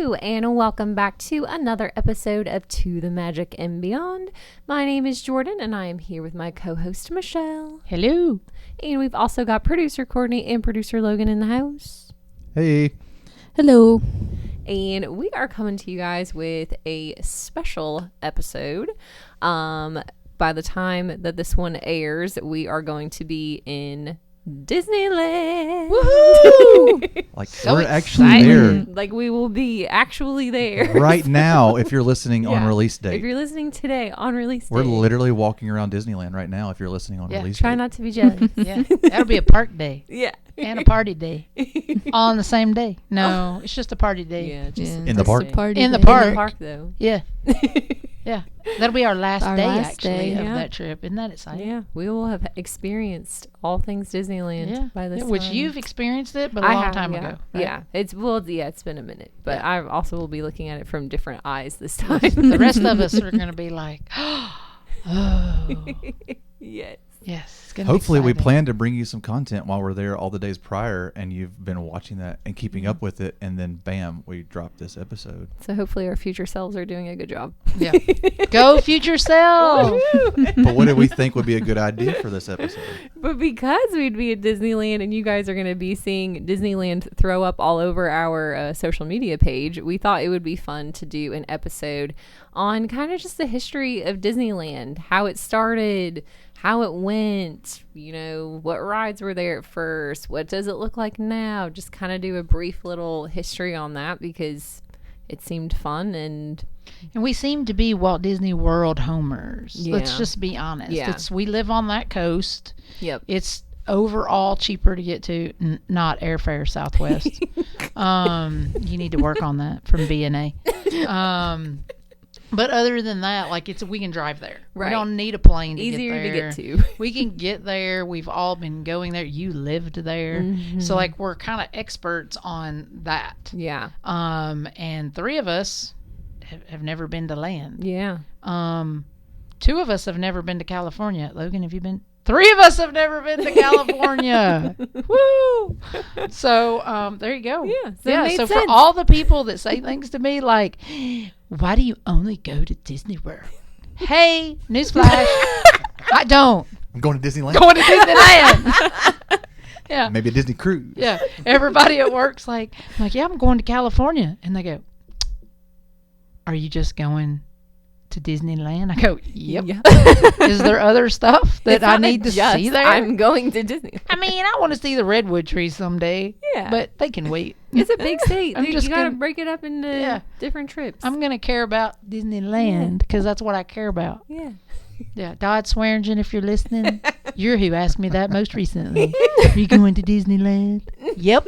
Hello, and welcome back to another episode of To the Magic and Beyond. My name is Jordan, and I am here with my co-host, Michelle. Hello. And we've also got producer Courtney and producer Logan in the house. Hey. Hello. And we are coming to you guys with a special episode. By the time that this one airs, we are going to be in Disneyland. Woohoo! Like, So we're exciting. actually there Like, we will be actually there. right now if you're listening on Yeah. release If date. you're listening today on release day. We're literally walking around Disneyland right now if you're listening on Yeah. release Try date. not to be jealous. Yeah, that'll be a park day Yeah. and a party day all on the same day. No, it's just a party day. Yeah, just In the park? a party In the In park. the park, though. Yeah, yeah. That'll be our last Our day, last actually, day, of yeah. that trip. Isn't that exciting? Yeah, we will have experienced all things Disneyland by this Which time. you've experienced it, but a I long have, time yeah. ago. Right? Yeah, it's been a minute, but Yeah. I also will be looking at it from different eyes this time. The rest of us are going to be like, oh, Yes. yes. It's gonna be Hopefully we exciting. plan to bring you some content while we're there all the days prior and you've been watching that and keeping up with it, and then bam, we drop this episode. So hopefully our future selves are doing a good job. Yeah. Go future self. But what did we think would be a good idea for this episode? But because we'd be at Disneyland and you guys are going to be seeing Disneyland throw up all over our social media page, we thought it would be fun to do an episode on kind of just the history of Disneyland, how it started, how it went, you know, what rides were there at first, what does it look like now, just kind of do a brief little history on that because it seemed fun. And we seem to be Walt Disney World homers. Let's Yeah. just be honest. Yeah. We live on that coast. yep. It's overall cheaper to get to, not airfare Southwest. You need to work on that from B&A. But other than that, like we can drive there. Right. We don't need a plane to Easier get to there. get to. We can get there. We've all been going there. You lived there. Mm-hmm. So like we're kind of experts on that. Yeah. And three of us have never been to land. Yeah. Two of us have never been to California. Logan, have you been? Three of us have never been to California. Woo! So there you go. Yeah, so it made So sense. for all the people that say things to me like, "Why do you only go to Disney World?" Hey, newsflash, I don't. I'm going to Disneyland. Going to Disneyland. Yeah. Maybe a Disney cruise. Yeah. Everybody at work's like, I'm like, yeah, I'm going to California. And they go, are you just going to Disneyland? I go, yep. Yeah. Is there other stuff that It's I not need to just, see there? I'm going to Disney. I mean, I want to see the redwood trees someday. Yeah. But they can wait. It's a big state. I'm You just gotta gonna- break it up into Yeah. different trips. I'm going to care about Disneyland because that's what I care about. yeah. Yeah. Dodd Swearingen, if you're listening, you're who asked me that most recently. Are you going to Disneyland? Yep.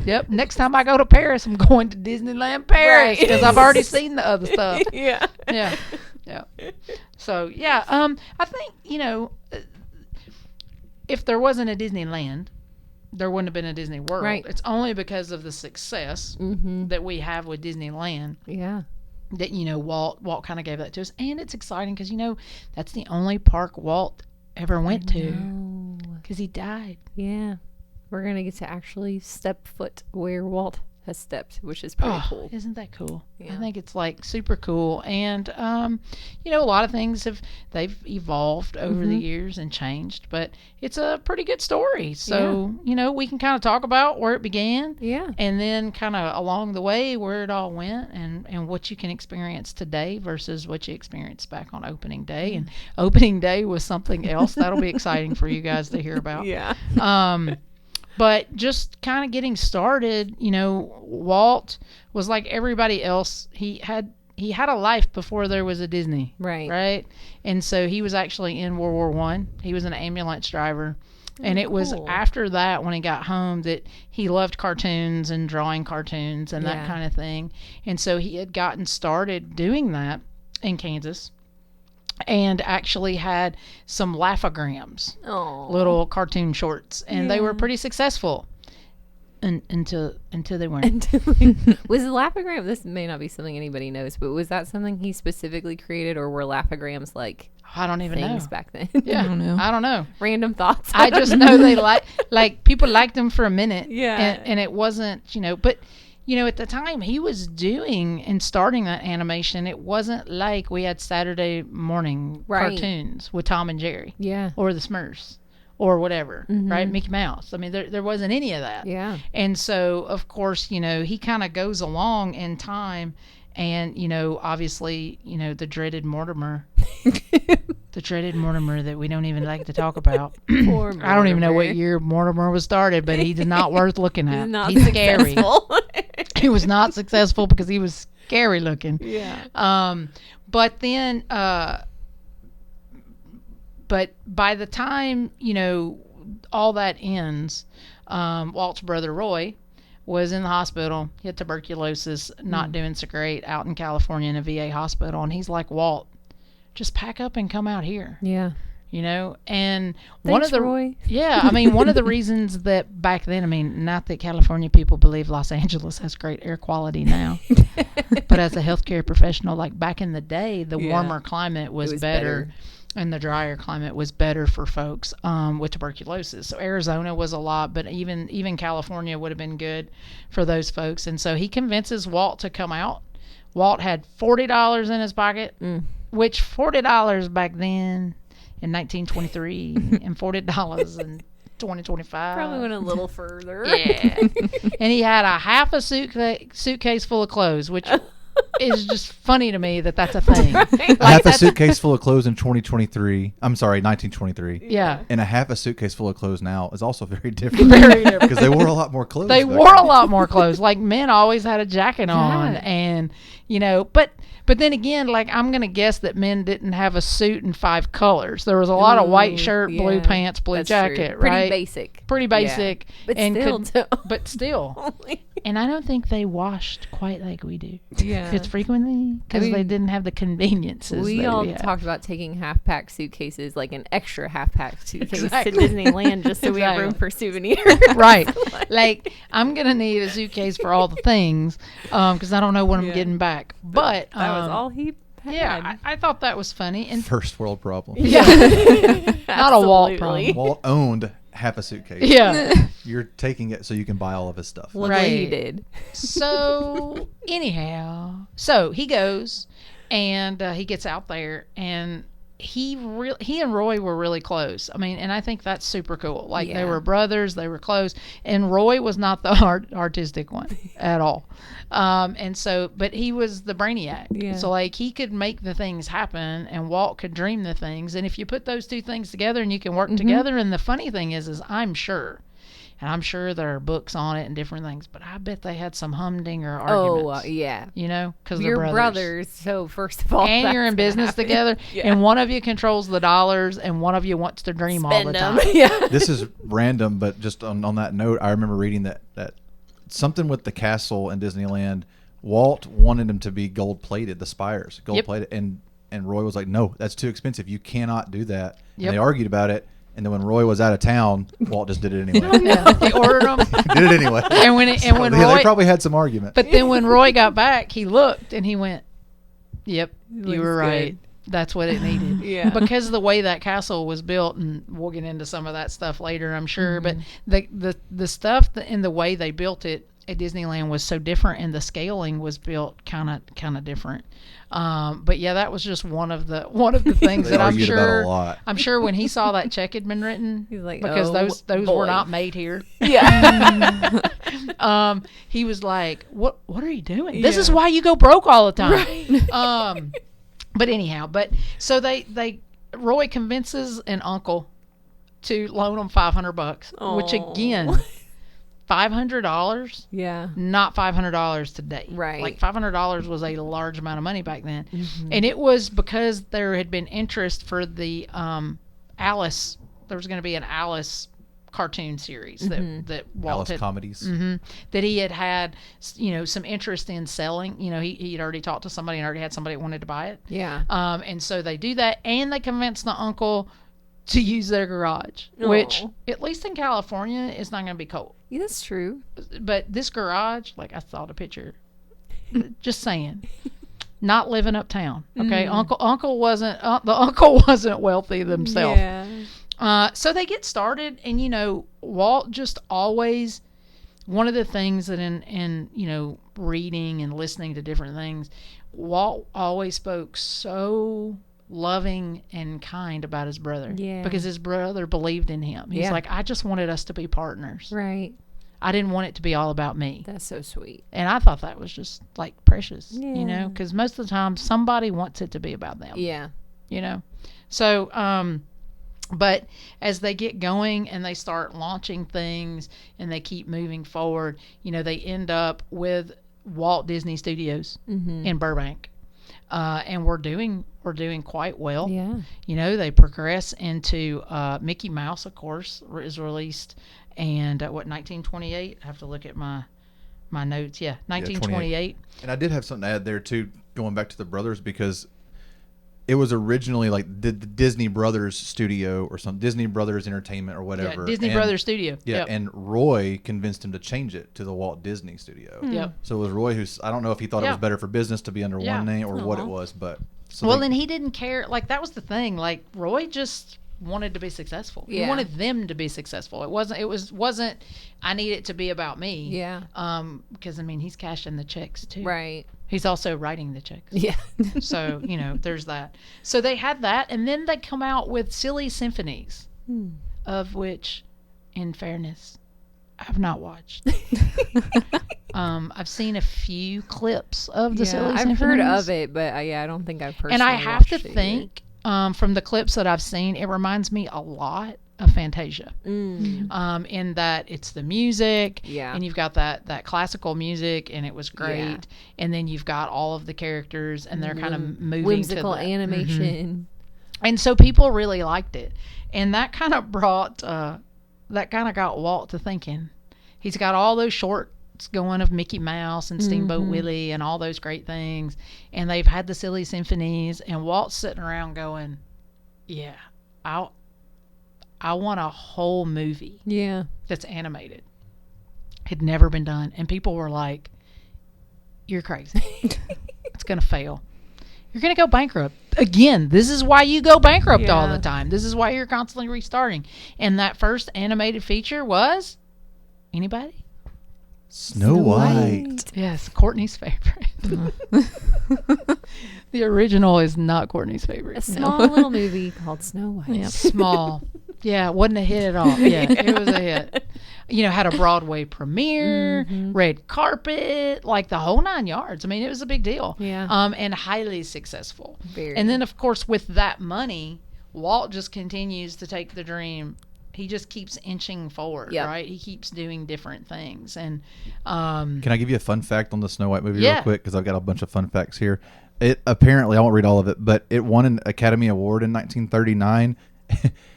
Yep. Next time I go to Paris, I'm going to Disneyland Paris Right. because I've already seen the other stuff. Yeah. Yeah. Yeah. So, yeah, I think, if there wasn't a Disneyland, there wouldn't have been a Disney World. Right. It's only because of the success Mm-hmm. that we have with Disneyland Yeah. that, Walt kind of gave that to us. And it's exciting because, that's the only park Walt ever went to Oh. because he died. Yeah. We're gonna get to actually step foot where Walt has stepped, which is pretty cool. Isn't that cool? Yeah. I think it's like super cool. And, a lot of things they've evolved over the years and changed, but it's a pretty good story. So, we can kind of talk about where it began Yeah. and then kind of along the way where it all went and what you can experience today versus what you experienced back on opening day. And opening day was something else. That'll be exciting for you guys to hear about. Yeah. But just kind of getting started, Walt was like everybody else. He had a life before there was a Disney, Right. right? And so he was actually in World War I. He was an ambulance driver. And it was cool. after that, when he got home, that he loved cartoons and drawing cartoons and Yeah. that kind of thing. And so he had gotten started doing that in Kansas and actually had some laugh-o-grams, Oh. little cartoon shorts, and they were Yeah. pretty successful until they weren't. Was the Laugh-O-Gram, this may not be something anybody knows, but was that something he specifically created, or were Laugh-O-Grams like I don't even know. things back then? Yeah, I don't know. Random thoughts. I just know they like people liked them for a minute. Yeah. and it wasn't, but at the time he was doing and starting that animation, it wasn't like we had Saturday morning cartoons with Tom and Jerry. Yeah. Or the Smurfs. Or whatever, right? Mickey Mouse. I mean, there wasn't any of that. Yeah. And so, of course, he kind of goes along in time. And, obviously, the dreaded Mortimer. The dreaded Mortimer that we don't even like to talk about. Poor I don't even know Mortimer. what year Mortimer was started, but he's not worth looking at. He's scary. successful. He was not successful because he was scary looking. Yeah. But then... But by the time, all that ends, Walt's brother Roy was in the hospital. He had tuberculosis, not doing so great, out in California in a VA hospital. And he's like, Walt, just pack up and come out here. Yeah. And one of the Roy. Yeah, I mean, one of the reasons that back then, I mean, not that California people believe Los Angeles has great air quality now, but as a healthcare professional, like back in the day, the warmer climate was better. And the drier climate was better for folks with tuberculosis. So Arizona was a lot, but even California would have been good for those folks. And so he convinces Walt to come out. Walt had $40 in his pocket, which $40 back then in 1923 and $40 in 2025. Probably went a little further. Yeah. And he had a half a suitcase full of clothes, which... is just funny to me that's a thing. Right. Half a suitcase full of clothes in 2023. I'm sorry, 1923. Yeah. And a half a suitcase full of clothes now is also very different. Very different. Because they wore a lot more clothes. They back wore then. a lot more clothes. Like men always had a jacket on, and but then again, like I'm gonna guess that men didn't have a suit in 5 colors. There was a lot of white shirt, blue pants, blue jacket, true. right? Pretty basic. Yeah. But still. And I don't think they washed quite like we do. Yeah. It's frequently because they didn't have the conveniences. We that all we had. talked about taking half-pack suitcases, like an extra half-pack suitcase Exactly. to Disneyland, just so we have room for souvenirs. Right. Like I'm gonna need a suitcase for all the things because I don't know when I'm getting back. But that was all he had. Yeah, I thought that was funny. And First world problem. yeah, not a Walt Absolutely. problem. Walt owned half a suitcase. Yeah. You're taking it so you can buy all of his stuff. Luckily he Right. did. So anyhow, so he goes and he gets out there and he and Roy were really close. I mean, and I think that's super cool. Like they were brothers, they were close, and Roy was not the artistic one at all. And so, but he was the brainiac. Yeah. So like he could make the things happen, and Walt could dream the things. And if you put those two things together, and you can work together, and the funny thing is I'm sure there are books on it and different things, but I bet they had some humdinger arguments. Oh, yeah. Because You're they're brothers, so first of all, and you're in business together, and one of you controls the dollars, and one of you wants to dream all the time. Yeah. This is random, but just on that note, I remember reading that something with the castle in Disneyland, Walt wanted them to be gold plated, the spires, gold plated, and Roy was like, no, that's too expensive. You cannot do that. And they argued about it. And then when Roy was out of town, Walt just did it anyway. He ordered them. Did it anyway. And when Roy, they probably had some argument. but then when Roy got back, he looked and he went, "Yep, you Looks were right. good. That's what it needed." Yeah. Because of the way that castle was built, and we'll get into some of that stuff later, I'm sure. But the stuff in the way they built it at Disneyland was so different, and the scaling was built kind of different. But yeah, that was just one of the things They that I'm argued about sure. a lot. I'm sure when he saw that check had been written, He's like, because "Oh, those boy." were not made here. Yeah. He was like, "What are you doing? This is why you go broke all the time." Right. But anyhow, so Roy convinces an uncle to loan him $500, which again, $500. Yeah. Not $500 today. Right. Like $500 was a large amount of money back then. And it was because there had been interest for the Alice. There was going to be an Alice cartoon series that Walt Alice had, comedies. that he had some interest in selling. He'd already talked to somebody and already had somebody that wanted to buy it. Yeah. And so they do that, and they convince the uncle to use their garage, which at least in California is not going to be cold. Yeah, that's true. But this garage, like I saw the picture, just saying, not living uptown. Okay, uncle wasn't the uncle wasn't wealthy themselves. Yeah. So they get started, and Walt just always one of the things that in reading and listening to different things, Walt always spoke so loving and kind about his brother. Yeah. Because his brother believed in him. He's like, I just wanted us to be partners. Right. I didn't want it to be all about me. That's so sweet. And I thought that was just like precious, Yeah. because most of the time somebody wants it to be about them. Yeah. So, but as they get going and they start launching things and they keep moving forward, they end up with Walt Disney Studios in Burbank. And we're doing quite well. Yeah. They progress into Mickey Mouse, of course, is released, and 1928? I have to look at my notes. Yeah, 1928. And I did have something to add there too, going back to the brothers, because it was originally like the Disney Brothers Studio or some Disney Brothers Entertainment or whatever. Yeah, Disney Brothers Studio. Yeah, Yep. and Roy convinced him to change it to the Walt Disney Studio. Yep. So it was Roy who's, I don't know if he thought it was better for business to be under Yeah. one name or what it Aw. was, but. So Well, and he didn't care. Like, that was the thing. Like, Roy just wanted to be successful. He Yeah. wanted them to be successful. It wasn't I need it to be about me. Yeah. Because he's cashing the checks too. Right. He's also writing the checks. Yeah. So, there's that. So they had that, and then they come out with Silly Symphonies, of which, in fairness, I have not watched. I've seen a few clips of the Silly I've Symphonies. heard of it, but I don't think I've personally And I have to watched it think, from the clips that I've seen, it reminds me a lot of Fantasia. In that it's the music, Yeah. and you've got that classical music, and it was great. Yeah. And then you've got all of the characters, and they're kind of moving whimsical to the, animation. and so people really liked it, and that kind of brought got Walt to thinking. He's got all those shorts going of Mickey Mouse and Steamboat Willie and all those great things, and they've had the Silly Symphonies, and Walt's sitting around going, yeah, I want a whole movie Yeah. that's animated. Had never been done, and people were like, you're crazy. It's gonna fail. You're gonna go bankrupt again. This is why you go bankrupt all the time. This is why you're constantly restarting. And that first animated feature was anybody? Snow White. Yes, Courtney's favorite. The original is not Courtney's favorite. A small little movie called Snow White. Yeah, small. Yeah, wasn't a hit at all. Yeah, it was a hit. Had a Broadway premiere, red carpet, like the whole 9 yards. It was a big deal. Yeah. And highly successful. Very. And then, of course, with that money, Walt just continues to take the dream. He just keeps inching forward, right? He keeps doing different things. And Can I give you a fun fact on the Snow White movie Yeah. real quick? Because I've got a bunch of fun facts here. It apparently, I won't read all of it, but it won an Academy Award in 1939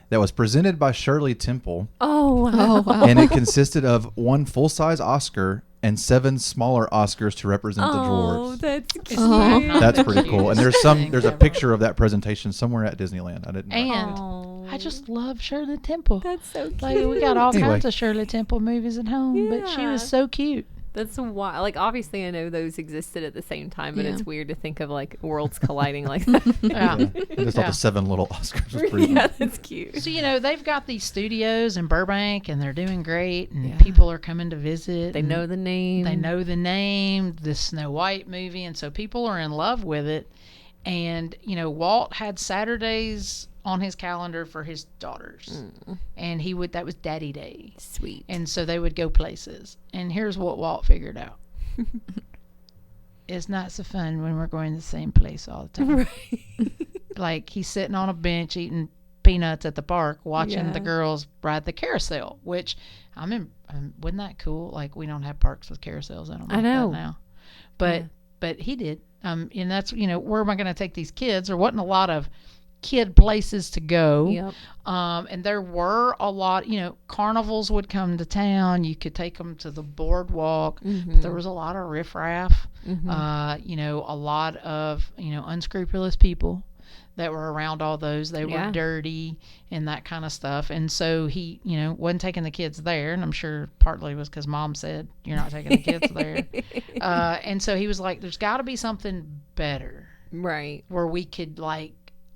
that was presented by Shirley Temple. Oh, wow. And it consisted of 1 full-size Oscar and 7 smaller Oscars to represent the Oh, dwarves. that's cute. that not That's the pretty cool. And cutest thing there's a ever. picture of that presentation somewhere at Disneyland. I didn't know. And Oh, I just love Shirley Temple. that's so cute. Like, we got all Anyway. kinds of Shirley Temple movies at home, but she was Yeah. so cute. That's wild. Like, obviously, I know those existed at the same time, but it's weird to think of like worlds colliding like that. Yeah. I just thought Yeah. the 7 little Oscars was pretty Yeah, cool. that's cute. So, they've got these studios in Burbank, and they're doing great, and Yeah. people are coming to visit. They and know the name. They know the name, the Snow White movie, and so people are in love with it. And, Walt had Saturdays on his calendar for his daughters. And that was Daddy Day. Sweet. And so they would go places. And here's what Walt figured out. It's not so fun when we're going to the same place all the time. Right. Like, he's sitting on a bench eating peanuts at the park, watching Yeah. the girls ride the carousel, which wasn't that cool? Like, we don't have parks with carousels in them I like know. that now. But he did. And that's, where am I going to take these kids? There wasn't a lot of kid places to go. Yep. And there were a lot, carnivals would come to town. You could take them to the boardwalk. But there was a lot of riffraff, a lot of, unscrupulous people that were around all those. They were dirty and that kind of stuff. And so he, wasn't taking the kids there. And I'm sure partly was because Mom said, you're not taking the kids there. And so he was like, there's got to be something better Right. where we could, like,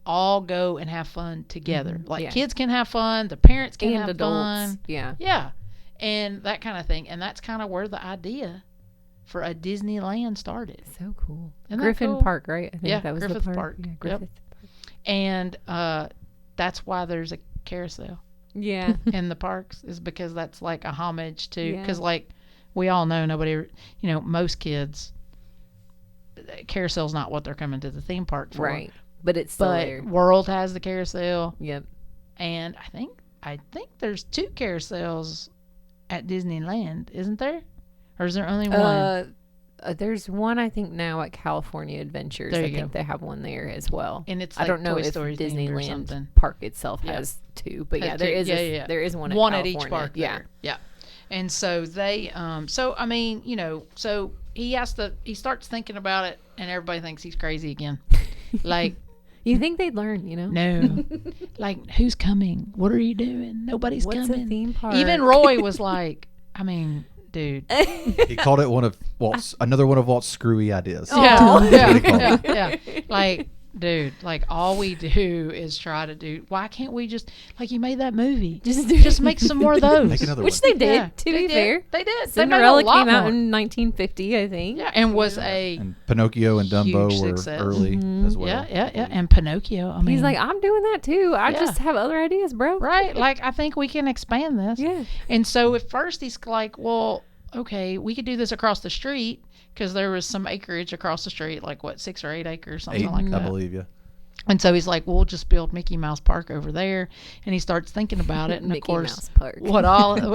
all go and have fun together. Like, Yeah. kids can have fun, the parents can And have adults. fun. Yeah. Yeah. and that kind of thing. And that's kind of where the idea for a Disneyland started. So cool. Isn't that Griffin cool? Park, right? I think Yeah, that was Griffith the Park. Yeah, Yep. Griffith Park. And that's why there's a carousel Yeah. in the parks, is because that's like a homage to, Yeah. because like we all know, most kids, carousel's not what they're coming to the theme park for. Right. But it's still But there. World has the carousel, Yep. and I think there's 2 carousels at Disneyland, isn't there? Or is there only one? There's one, I think, now at California Adventures. There I you think go. they have one there as well. And it's I like don't know Toy if Story themed or Disneyland something. Park itself Yeah. has 2, but Has yeah, there 2. is Yeah. there is one at One at California. each park Yeah. there. Yeah. And so they so he starts thinking about it, and everybody thinks he's crazy again. Like, You think they'd learn, you know? no. Like, who's coming? What are you doing? Nobody's What's coming. a theme park? Even Roy was like, I mean, dude. He called it another one of Walt's screwy ideas. Oh. That's what he called it. Yeah. Like, dude, like all we do is try to do. Why can't we just, like, you made that movie? Just Make some more of those. Make another Which one. they did, Yeah, to they be did. fair. They did. Cinderella they made a lot came out more. in 1950, I think. Yeah, and was a And Pinocchio and Dumbo Huge were success. early as well. yeah, and Pinocchio. I mean, He's like, I'm doing that too. I Yeah. just have other ideas, bro. right? Like, I think we can expand this. Yeah. And so at first he's like, well, okay, we could do this across the street, because there was some acreage across the street, like 6 or 8 acres, something 8, like I that. believe, yeah. And so he's like, we'll just build Mickey Mouse Park over there. And he starts thinking about it. And Mickey of course, Mouse Park.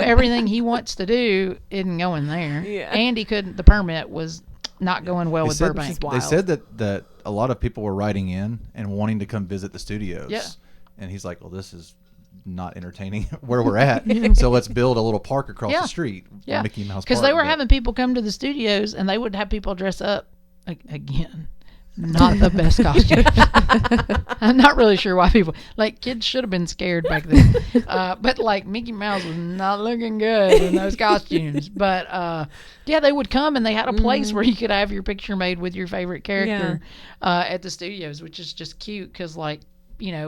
everything he wants to do isn't going there. Yeah. And the permit was not going well They with said, Burbank. Wow. they said that a lot of people were writing in and wanting to come visit the studios. Yeah. And he's like, well, this is not entertaining where we're at. So let's build a little park across Yeah. the street. Yeah. Mickey Mouse Because Park. they were but- having people come to the studios, and they would have people dress up again. Not the best costume. I'm not really sure why people, like, kids should have been scared back then. But like Mickey Mouse was not looking good in those costumes. But yeah, they would come, and they had a place where you could have your picture made with your favorite character at the studios, which is just cute because, like,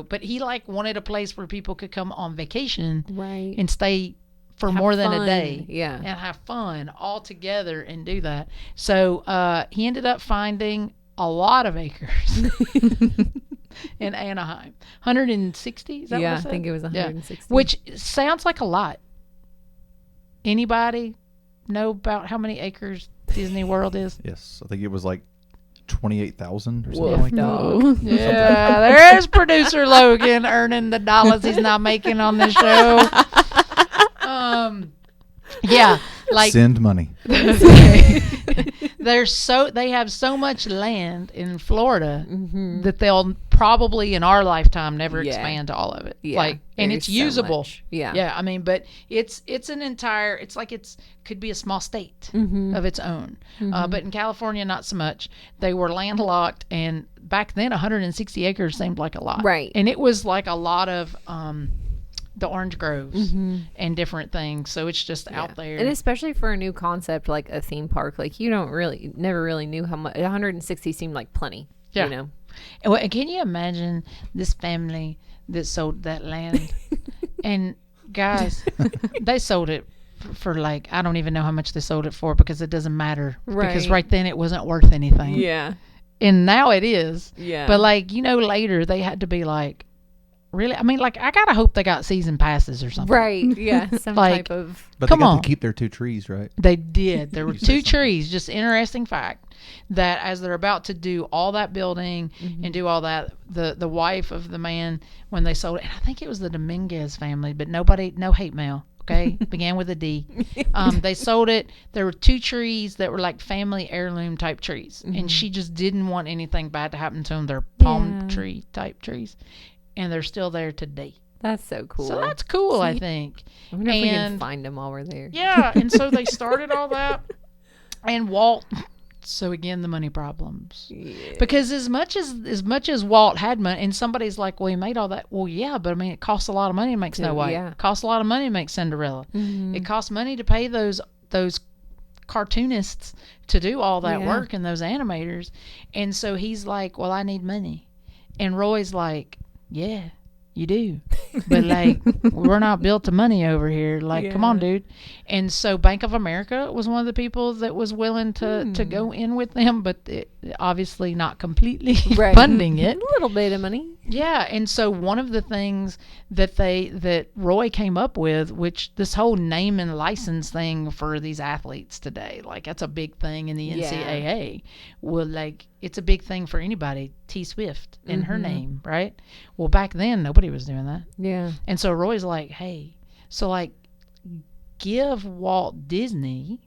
but he like wanted a place where people could come on vacation Right. and stay for Have more than a fun. day. Yeah. And have fun all together and do that. So he ended up finding a lot of acres in Anaheim. 160? Is that Yeah, what I said? think it was Yeah. 160. Which sounds like a lot. Anybody know about how many acres Disney World is? Yes. I think it was like 28,000 or something Woof, like that. dog. Yeah, there's producer Logan earning the dollars he's not making on this show. Yeah, like Send money. they have so much land in Florida that they'll probably in our lifetime never Yeah. expand to all of it. Yeah, Like, and there's it's so usable. much. Yeah. Yeah, I mean, but it's an entire, it's like could be a small state of its own. But in California, not so much. They were landlocked, and back then 160 acres seemed like a lot. Right. And it was like a lot of the orange groves and different things. So it's just out there. And especially for a new concept like a theme park, like you never really knew how much. 160 seemed like plenty. Yeah. You know. And can you imagine this family that sold that land? And guys, they sold it for like, I don't even know how much they sold it for, because it doesn't matter. Because Right. right then it wasn't worth anything. Yeah. And now it is. Yeah. But like, later they had to be like, really? I mean, like, I gotta hope they got season passes or something. Right. Yeah. Some Like- type of. But Come they got on. to keep their 2 trees, right? They did. There were You said 2 something. trees. Just interesting fact that as they're about to do all that building and do all that, the wife of the man, when they sold it, and I think it was the Dominguez family, but no hate mail. Okay, began with a D. They sold it. There were 2 trees that were like family heirloom type trees, and she just didn't want anything bad to happen to them. They're palm Yeah. tree type trees, and they're still there today. That's so cool. So that's cool, I See? think. I wonder if we can and- find them while we're there. Yeah, and so they started all that, and Walt. So again, the money problems. Yeah. Because as much as Walt had money, and somebody's like, "Well, he made all that." Well, yeah, but I mean, it costs a lot of money to make Snow White. yeah. It costs a lot of money to make Cinderella. Mhm. It costs money to pay those cartoonists to do all that Yeah. work and those animators. And so he's like, "Well, I need money," and Roy's like, "Yeah, you do. But, like, we're not built to money over here. Like, come on, dude. And so Bank of America was one of the people that was willing to go in with them, but obviously not completely funding it. A little bit of money. Yeah, and so one of the things that Roy came up with, which this whole name and license thing for these athletes today, like that's a big thing in the NCAA. Well, like it's a big thing for anybody. T Swift and her name, right? Well, back then nobody was doing that. Yeah. And so Roy's like, hey, so like give Walt Disney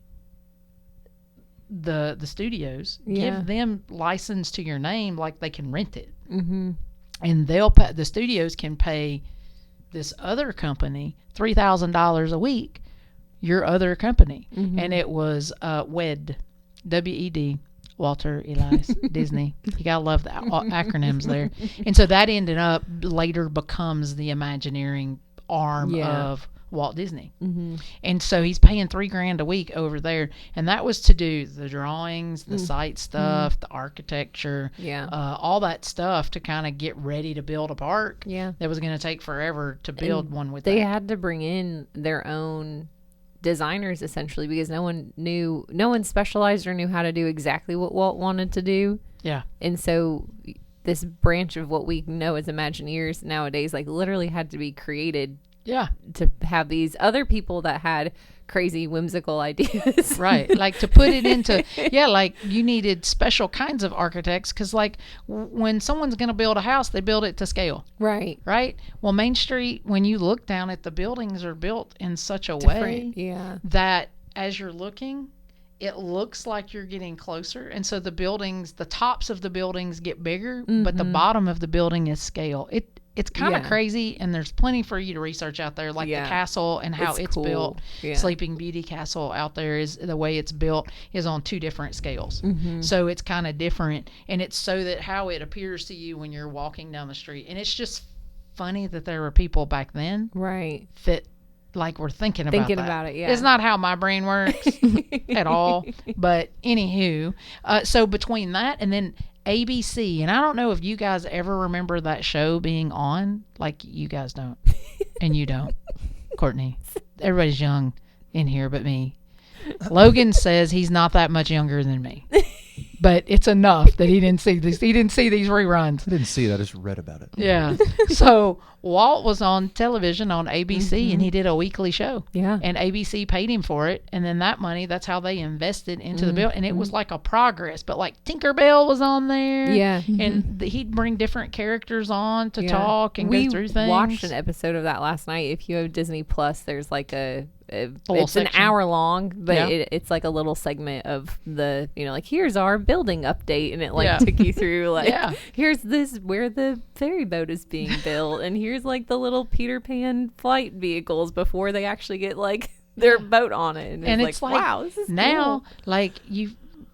the studios, give them license to your name, like they can rent it. Mm-hmm. And they'll pay, the studios can pay this other company $3,000 a week, your other company. And it was WED, W-E-D, Walter, Elias, Disney. You gotta love the acronyms there. And so that ended up later becomes the Imagineering arm of Walt Disney. And so he's paying $3,000 a week over there, and that was to do the drawings, the site stuff, the architecture, all that stuff to kind of get ready to build a park that was going to take forever to build one with they had to bring in their own designers essentially because no one specialized or knew how to do exactly what Walt wanted to do. And so this branch of what we know as Imagineers nowadays like literally had to be created to have these other people that had crazy whimsical ideas. Right. Like to put it into, like you needed special kinds of architects because like when someone's going to build a house, they build it to scale. Right. Right. Well, Main Street, when you look down at the buildings are built in such a way that as you're looking, it looks like you're getting closer. And so the buildings, the tops of the buildings get bigger, but the bottom of the building is scale. It's kind of crazy, and there's plenty for you to research out there, like the castle and how it's cool. built. Sleeping Beauty Castle out there is the way it's built is on 2 different scales. So it's kind of different, and it's so that how it appears to you when you're walking down the street. And it's just funny that there were people back then that like were thinking about it. It's not how my brain works at all. But anywho, so between that and then ABC, and I don't know if you guys ever remember that show being on. Like you guys don't, and you don't, Courtney. Everybody's young in here but me. Logan says he's not that much younger than me, but it's enough that he didn't see this. He didn't see these reruns. I didn't see it. I just read about it. Yeah. So Walt was on television on ABC, and he did a weekly show. And ABC paid him for it, and then that money, that's how they invested into the bill. And it was like a progress, but like Tinkerbell was on there. And he'd bring different characters on to talk and go through things. We watched an episode of that last night. If you have Disney Plus, there's like it's section. an hour long, but it's like a little segment of the, like here's our building update, and it like took you through like here's this where the ferry boat is being built, and here's like the little Peter Pan flight vehicles before they actually get like their boat on it, and it's like wow, this is now cool. Like you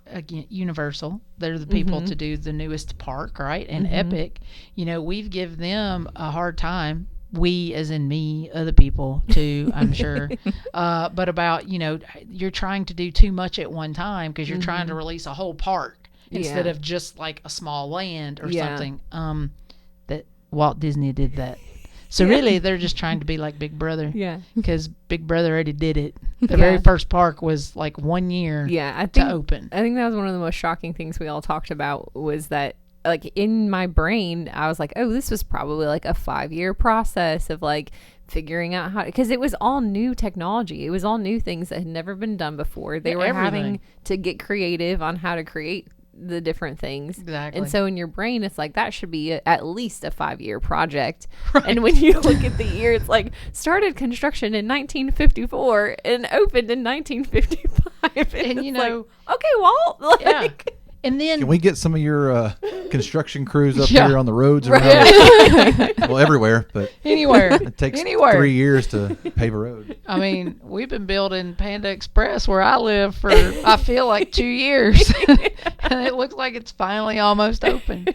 again, Universal, they're the people to do the newest park, right? And Epic, we've given them a hard time. We, as in me, other people too, I'm sure. But about, you're trying to do too much at one time because you're trying to release a whole park instead of just like a small land or something. That Walt Disney did that. So really, they're just trying to be like Big Brother. Because Big Brother already did it. The very first park was like 1 year to open. I think that was one of the most shocking things we all talked about was that like in my brain, I was like, oh, this was probably like a 5-year process of like figuring out how, because it was all new technology. It was all new things that had never been done before. They were having to get creative on how to create the different things. Exactly. And so in your brain, it's like that should be at least a 5-year project. Right. And when you look at the year, it's like started construction in 1954 and opened in 1955. And you know, like, okay, Walt. Like, And then, can we get some of your construction crews up here on the roads around? Well, everywhere, but anywhere. It takes 3 years to pave a road. I mean, we've been building Panda Express where I live for I feel like 2 years, and it looks like it's finally almost open.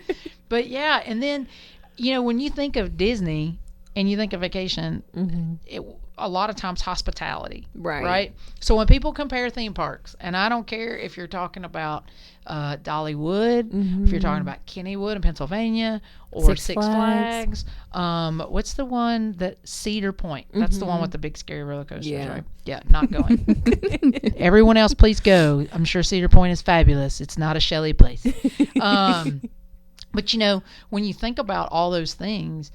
But and then when you think of Disney and you think of vacation, a lot of times hospitality. Right. So when people compare theme parks, and I don't care if you're talking about Dollywood, if you're talking about Kennywood in Pennsylvania, or Six Flags. What's the one that Cedar Point? That's the one with the big scary roller coasters, right? Yeah, not going. Everyone else, please go. I'm sure Cedar Point is fabulous. It's not a Shelley place. But you know, when you think about all those things,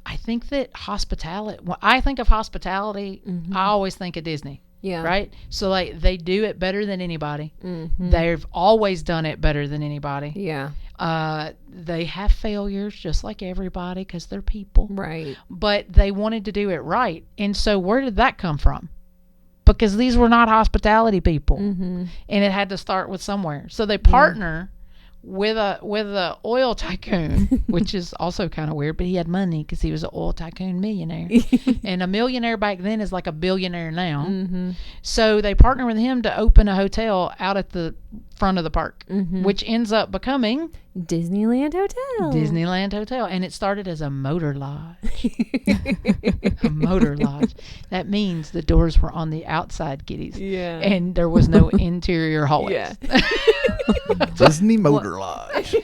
I think that hospitality, when I think of hospitality, I always think of Disney. Yeah. Right? So, like, they do it better than anybody. They've always done it better than anybody. Yeah. They have failures just like everybody because they're people. Right. But they wanted to do it right. And so, where did that come from? Because these were not hospitality people. And it had to start with somewhere. So, they partner with a oil tycoon, which is also kind of weird, but he had money because he was an oil tycoon millionaire. And a millionaire back then is like a billionaire now. So they partner with him to open a hotel out at the front of the park, which ends up becoming Disneyland Hotel. And it started as a motor lodge. A motor lodge. That means the doors were on the outside, kiddies. Yeah. And there was no interior hallways. Yeah. Disney Motor Lodge.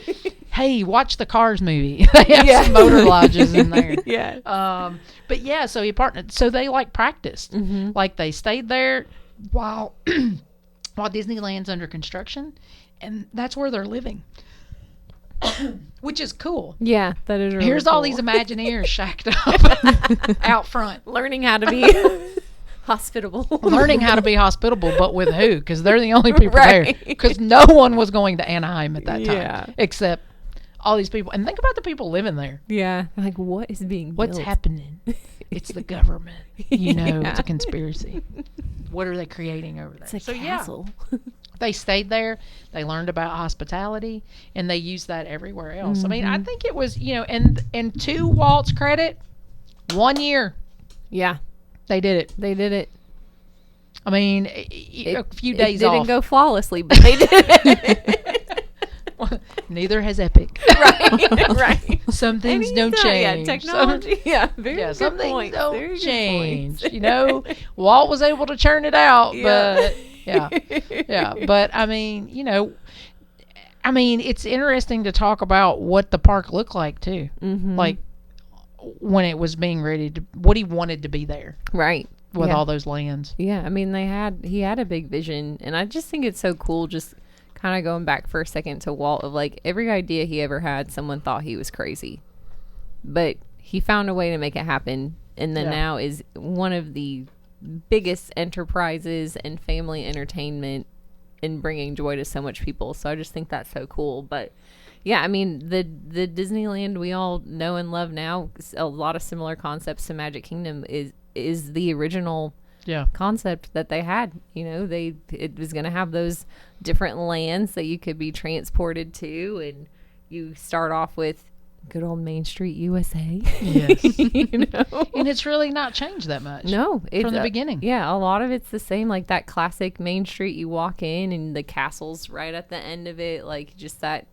Hey, watch the Cars movie. They have some motor lodges in there. But yeah, so he partnered. So they like practiced. Like they stayed there while Disneyland's under construction, and that's where they're living. Which is cool. Yeah, that is really Here's cool. all these Imagineers shacked up out front. Learning how to be hospitable. Learning how to be hospitable, but with who? Because they're the only people there. Because no one was going to Anaheim at that time, except all these people. And think about the people living there. Yeah. Like, what is being What's built? happening? It's the government. You know, it's a conspiracy. What are they creating over there? It's a castle. Yeah, they stayed there. They learned about hospitality, and they used that everywhere else. I mean, I think it was, you know, and to Walt's credit, 1 year. Yeah. They did it. They did it. I mean, a few days off. It didn't go flawlessly, but they did it. Well, neither has Epic. Right. Some things don't change. Yeah, technology. Very some good things points. don't Very good change. points. You know, Walt was able to churn it out, but But I mean, you know, it's interesting to talk about what the park looked like too. Like when it was being ready to, what he wanted to be there. Right. With all those lands. Yeah. I mean, he had a big vision, and I just think it's so cool just kind of going back for a second to Walt, of like every idea he ever had, someone thought he was crazy, but he found a way to make it happen, and then now is one of the biggest enterprises and family entertainment in bringing joy to so much people. So I just think that's so cool. But yeah, I mean, the Disneyland we all know and love now, a lot of similar concepts to Magic Kingdom, is the original concept that they had. You know, it was going to have those different lands that you could be transported to, and you start off with good old Main Street, USA. Yes. You know? And it's really not changed that much. No. From the beginning. Yeah, a lot of it's the same, like that classic Main Street, you walk in and the castle's right at the end of it, like just that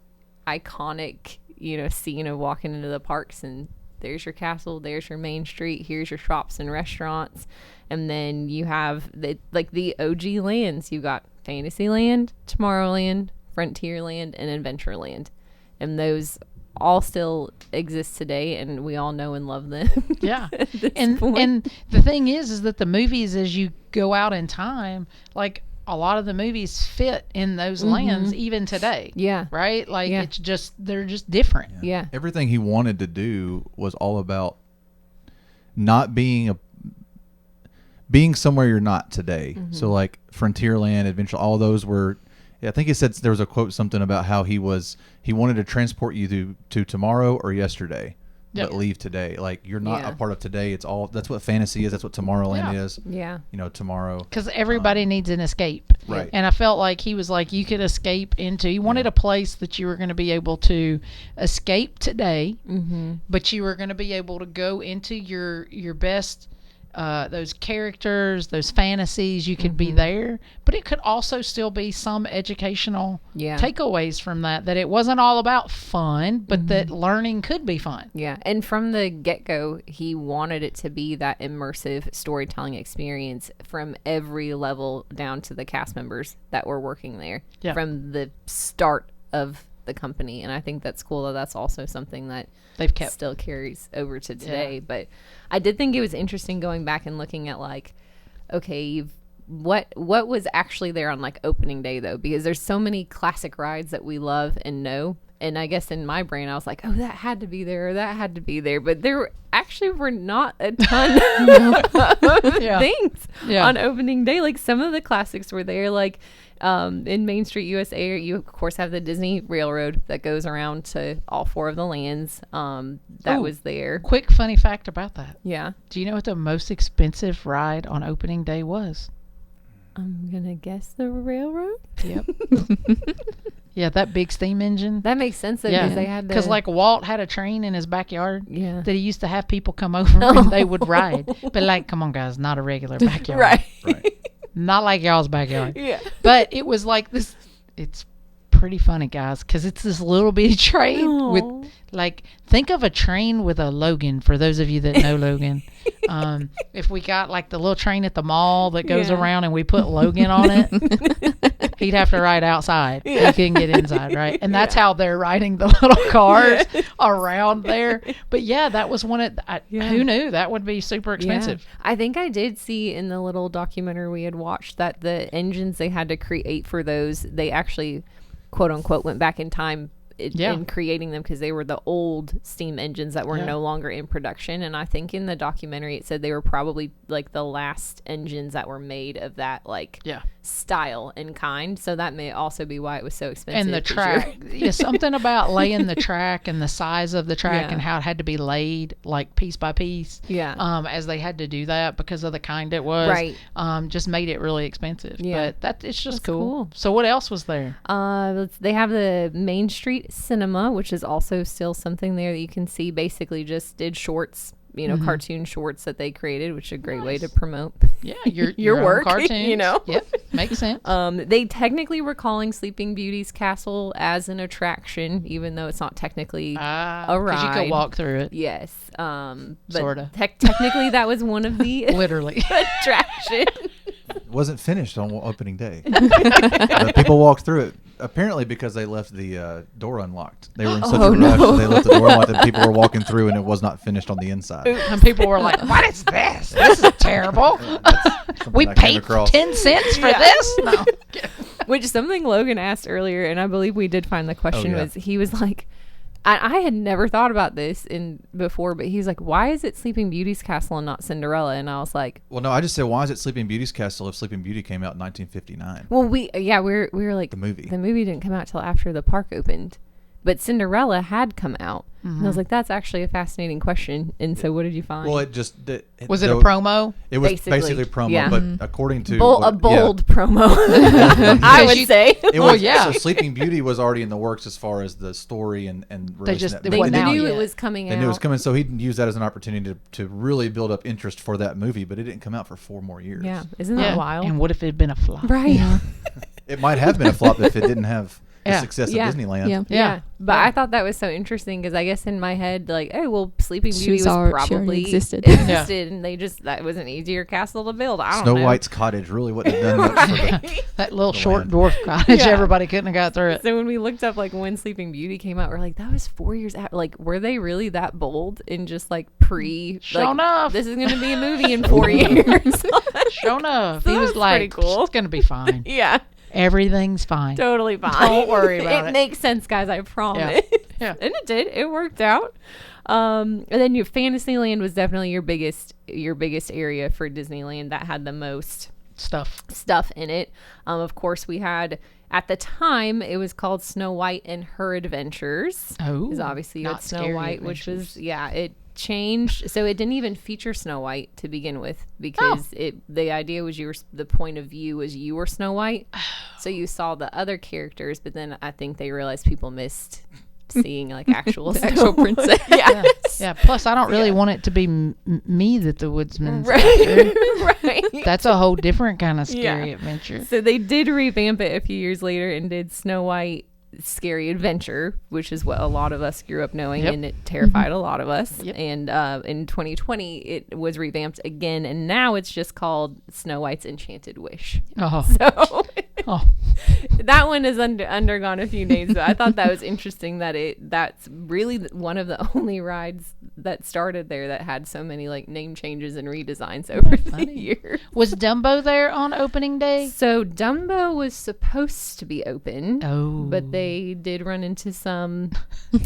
iconic, you know, scene of walking into the parks, and there's your castle, there's your Main Street, here's your shops and restaurants. And then you have the OG lands. You got Fantasyland, Tomorrowland, Frontierland, and Adventureland. And those all still exist today, and we all know and love them. Yeah. And the thing is that the movies, as you go out in time, like a lot of the movies fit in those lands even today. Yeah. Right? Like it's just, they're just different. Yeah. Everything he wanted to do was all about not being somewhere you're not today. So like Frontierland, Adventure, all those were, I think he said there was a quote, something about how he wanted to transport you to tomorrow or yesterday, but leave today. Like you're not a part of today. It's all, that's what fantasy is. That's what Tomorrowland is. Yeah. You know, tomorrow. Because everybody needs an escape. Right. And I felt like he was like, you could escape into, you wanted a place that you were going to be able to escape today, but you were going to be able to go into your best those characters, those fantasies. You could be there, but it could also still be some educational takeaways from that it wasn't all about fun, but that learning could be fun. Yeah. And from the get-go, he wanted it to be that immersive storytelling experience from every level down to the cast members that were working there from the start of the company. And I think that's cool that that's also something that they've kept still carries over to today. But I did think it was interesting going back and looking at like, okay, what was actually there on like opening day though, because there's so many classic rides that we love and know. And I guess in my brain I was like, oh, that had to be there, or that had to be there, but there actually were not a ton of things on opening day. Like some of the classics were there, like in Main Street USA, you of course have the Disney Railroad that goes around to all 4 of the lands. That was there. Quick funny fact about that. Yeah. Do you know what the most expensive ride on opening day was? I'm gonna guess the railroad. Yep. Yeah, that big steam engine. That makes sense though, because they had because like Walt had a train in his backyard that he used to have people come over and they would ride. But like, come on guys, not a regular backyard. Right. Not like y'all's backyard. Yeah. But it was like this. It's pretty funny, guys, because it's this little bitty train with like, think of a train with a Logan, for those of you that know Logan. If we got like the little train at the mall that goes around and we put Logan on it, he'd have to ride outside. He couldn't get inside, right? And that's how they're riding the little cars around there. But yeah, that was one of who knew that would be super expensive. I think I did see in the little documentary we had watched that the engines they had to create for those, they actually quote unquote went back in time in creating them, because they were the old steam engines that were no longer in production. And I think in the documentary it said they were probably like the last engines that were made of that like style and kind. So that may also be why it was so expensive. And the track, something about laying the track and the size of the track and how it had to be laid like piece by piece. As they had to do that because of the kind it was. Right. Just made it really expensive. Yeah. But it's just cool. So what else was there? They have the Main Street Cinema, which is also still something there that you can see. Basically just did shorts, cartoon shorts that they created, which is a great way to promote your work, cartoons. Yep, makes sense. They technically were calling Sleeping Beauty's castle as an attraction, even though it's not technically a ride. Because you could walk through it. Yes. Sort of. Technically that was one of the literally attractions. It wasn't finished on opening day. People walked through it, apparently because they left the door unlocked. They were in such a rush that they left the door unlocked and people were walking through and it was not finished on the inside. And people were like, what is this? This is terrible. We paid 10 cents for this? No. Which is something Logan asked earlier, and I believe we did find the question was, he was like, I had never thought about this before, but he's like, why is it Sleeping Beauty's castle and not Cinderella? And I was like, well, no, I just said, why is it Sleeping Beauty's castle if Sleeping Beauty came out in 1959? Well, we were like, the movie didn't come out till after the park opened, but Cinderella had come out. And I was like, that's actually a fascinating question. And so what did you find? Well, was it a promo? It was basically promo, but according to a bold promo, I would say. It was, so Sleeping Beauty was already in the works as far as the story and they knew it was coming out. They knew it was coming, so he used that as an opportunity to really build up interest for that movie, but it didn't come out for 4 more years. Yeah, isn't that wild? And what if it had been a flop? Right. It might have been a flop if it didn't have the success of Disneyland. Yeah. But I thought that was so interesting because I guess in my head, like, oh, well, Sleeping Beauty was probably existed. And they that was an easier castle to build. I don't know. Snow White's cottage really wouldn't have done much for that little short dwarf cottage. Everybody couldn't have got through it. So when we looked up like when Sleeping Beauty came out, we're like, that was 4 years after. Like, were they really that bold in just like Sure enough. This is going to be a movie in 4 years. Sure enough. So he was like, cool. It's going to be fine. Yeah. Everything's fine. Totally fine. Don't worry about it. It makes sense, guys. I promise. Yeah. And it did. It worked out. And then your Fantasyland was definitely your biggest area for Disneyland that had the most stuff in it. Of course, we had at the time it was called Snow White and Her Adventures. Oh, because obviously you had Snow White, Adventures. which was it changed, so it didn't even feature Snow White to begin with because the idea was the point of view was you were Snow White, so you saw the other characters, but then I think they realized people missed seeing like actual The actual princess. Yeah. Yeah. Plus, I don't really want it to be me that the woodsman's Right. after. Right. That's a whole different kind of scary Yeah. adventure. So they did revamp it a few years later and did Snow White Scary Adventure, which is what a lot of us grew up knowing, Yep. and it terrified a lot of us. Yep. And in 2020, it was revamped again, and now it's just called Snow White's Enchanted Wish. Oh. So Oh. that one has undergone a few names, but I thought that was interesting that that's really one of the only rides that started there that had so many like name changes and redesigns over the years. Was Dumbo there on opening day? So Dumbo was supposed to be open. Oh. But they did run into some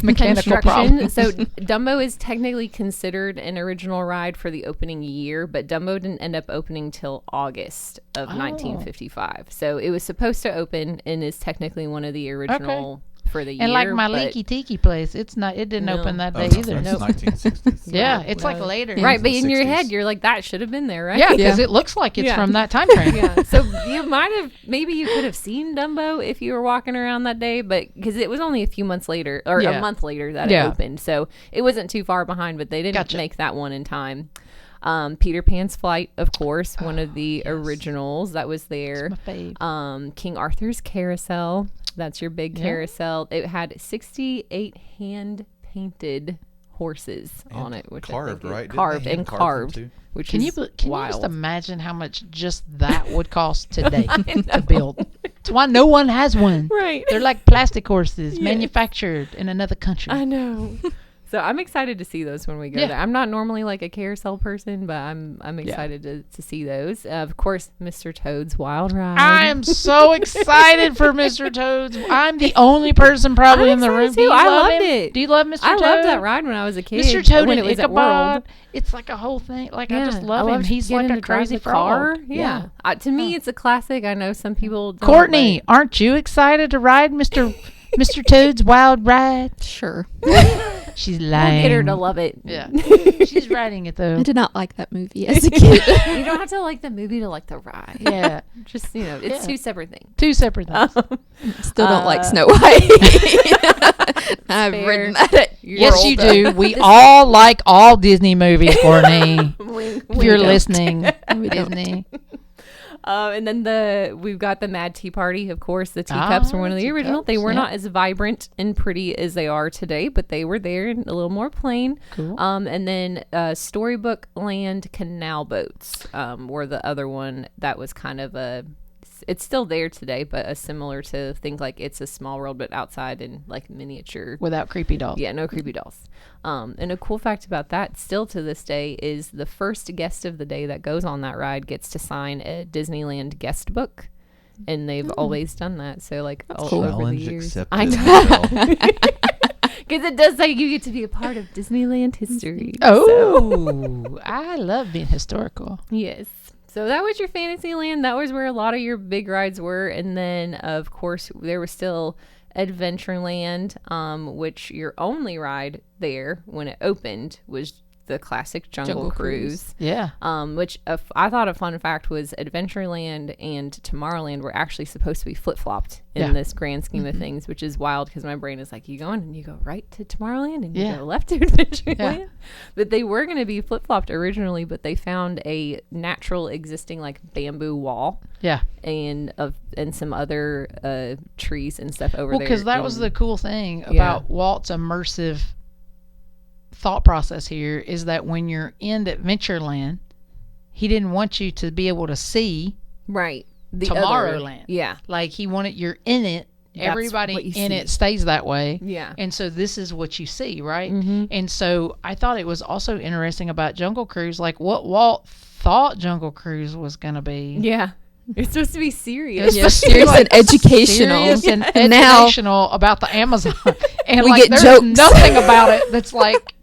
Mechanical construction. problems. So Dumbo is technically considered an original ride for the opening year, but Dumbo didn't end up opening till August of 1955. So it was supposed to open and is technically one of the original for the year. And like my but- Leaky Tiki place, it didn't No. open that Oh, day no, either. that's Nope. 1960s. Yeah, No, it's no. like later. Right, but the in your 60s. head, you're like, that should have been there, right? Yeah, because Yeah. it looks like it's Yeah. from that time frame. Yeah. So you might have, maybe you could have seen Dumbo if you were walking around that day, but because it was only a few months later or Yeah. a month later that Yeah. it opened. So it wasn't too far behind, but they didn't Gotcha. make that one in time. Peter Pan's Flight, of course, one of the originals that was there. My fave. King Arthur's Carousel. That's your big Yeah. carousel. It had 68 hand painted horses on it, which carved, I think is- right? Didn't they Carved hand and carve them carved, too? which Can is you just wild. imagine how much just that would cost today to build? That's why no one has one. Right. They're like plastic horses Yes. manufactured in another country. I know. So I'm excited to see those when we go Yeah. there. I'm not normally like a carousel person, but I'm excited to see those. Of course, Mr. Toad's Wild Ride. I am so excited for Mr. Toad's. I'm the only person probably I'm in the room. excited Do you too. I love loved him? it. Do you love Mr. I Toad? loved that ride when I was a kid. Mr. Toad when and it was at Ichabod. World. It's like a whole thing. Like I Yeah, just I love him. loved He's getting like to a drive crazy the car. frog. Yeah. To me, it's a classic. I know some people don't. Courtney, but- aren't you excited to ride Mr. Toad's Wild Ride? Sure. She's We'll lying. get her to love it. Yeah. She's riding it though. I did not like that movie as a kid. You don't have to like the movie to like the ride. Yeah. Just, it's Yeah. two separate things. Two separate things. Still don't like Uh, Snow White. I've fair. written that at Yes, you World. do. We all like all Disney movies, Courtney. Wink, If you're wink. listening, We don't. Disney. And then we've got the Mad Tea Party, of course. The teacups were one of the original. They teacups, were yeah. not as vibrant and pretty as they are today, but they were there and a little more plain. Cool. And then Storybook Land Canal Boats were the other one that was kind of it's still there today, but a similar to think like It's a Small World, but outside in like miniature. Without creepy dolls. Yeah, no creepy dolls. And a cool fact about that, still to this day, is the first guest of the day that goes on that ride gets to sign a Disneyland guest book. And they've always done that. So, like, all cool. over the Challenge years. accepted. I know. Because it does say you get to be a part of Disneyland history. So, Oh, I love being historical. yes. So that was your Fantasyland. That was where a lot of your big rides were. And then, of course, there was still Adventureland, which your only ride there when it opened was the classic Jungle Cruise. Yeah. Which I thought a fun fact was Adventureland and Tomorrowland were actually supposed to be flip-flopped in Yeah. this grand scheme of things, which is wild because my brain is like, you go in and you go right to Tomorrowland and you Yeah. go left to Adventureland. Yeah. But they were going to be flip-flopped originally, but they found a natural existing like bamboo wall Yeah. and some other trees and stuff over Well, there. because that was and- the cool thing about Walt's immersive thought process here is that when you're in Adventureland, he didn't want you to be able to see right the Tomorrowland. Yeah. Like he wanted you're in it. That's Everybody what you in see. it stays that way. Yeah. And so this is what you see, right? Mhm. And so I thought it was also interesting about Jungle Cruise, like what Walt thought Jungle Cruise was going to be. Yeah. It's supposed to be serious. It's Yeah, supposed to be serious like and educational. Serious and Now- educational about the Amazon. And We like get there's jokes. nothing about it that's like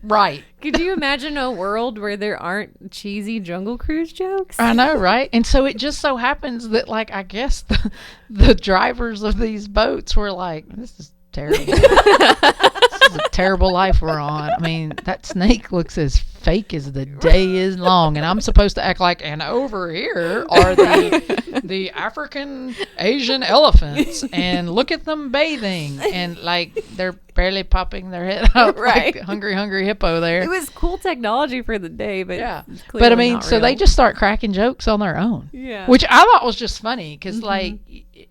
right. Could you imagine a world where there aren't cheesy Jungle Cruise jokes? I know, right? And so it just so happens that, like, I guess the drivers of these boats were like, this is terrible. This is a terrible life we're on. I mean, that snake looks as fake as the day is long, and I'm supposed to act like, and over here are the African Asian elephants, and look at them bathing, and like they're barely popping their head up, Right. like hungry hippo there. It was cool technology for the day, but Yeah. it's But I clearly mean, not so real. they just start cracking jokes on their own. Yeah. Which I thought was just funny because, like,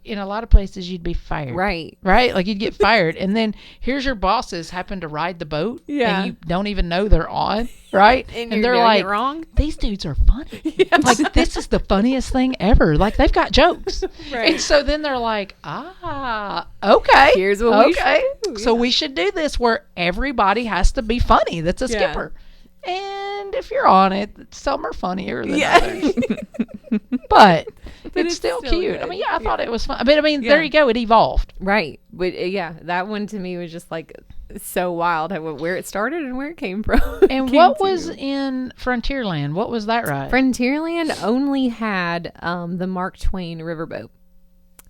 in a lot of places you'd be fired. Right. Right? Like, you'd get fired. And then here's your bosses happen to ride the boat. Yeah. And you don't even know they're on. Right? And, And you're they're doing like, it wrong. these dudes are funny. Like, this is the funniest thing ever. Like, they've got jokes. Right. And so then they're like, okay. Here's what we okay. should do. So we should do this where everybody has to be funny. That's a Yeah. skipper. And if you're on it, some are funnier than Yeah. others. But it's it's still still cute. good. I mean, yeah, I thought it was fun. But I mean, Yeah. there you go. It evolved. Right. But yeah, that one to me was just like so wild where it started and where it came from. And Came what to. was in Frontierland? What was that ride? Frontierland only had the Mark Twain riverboat.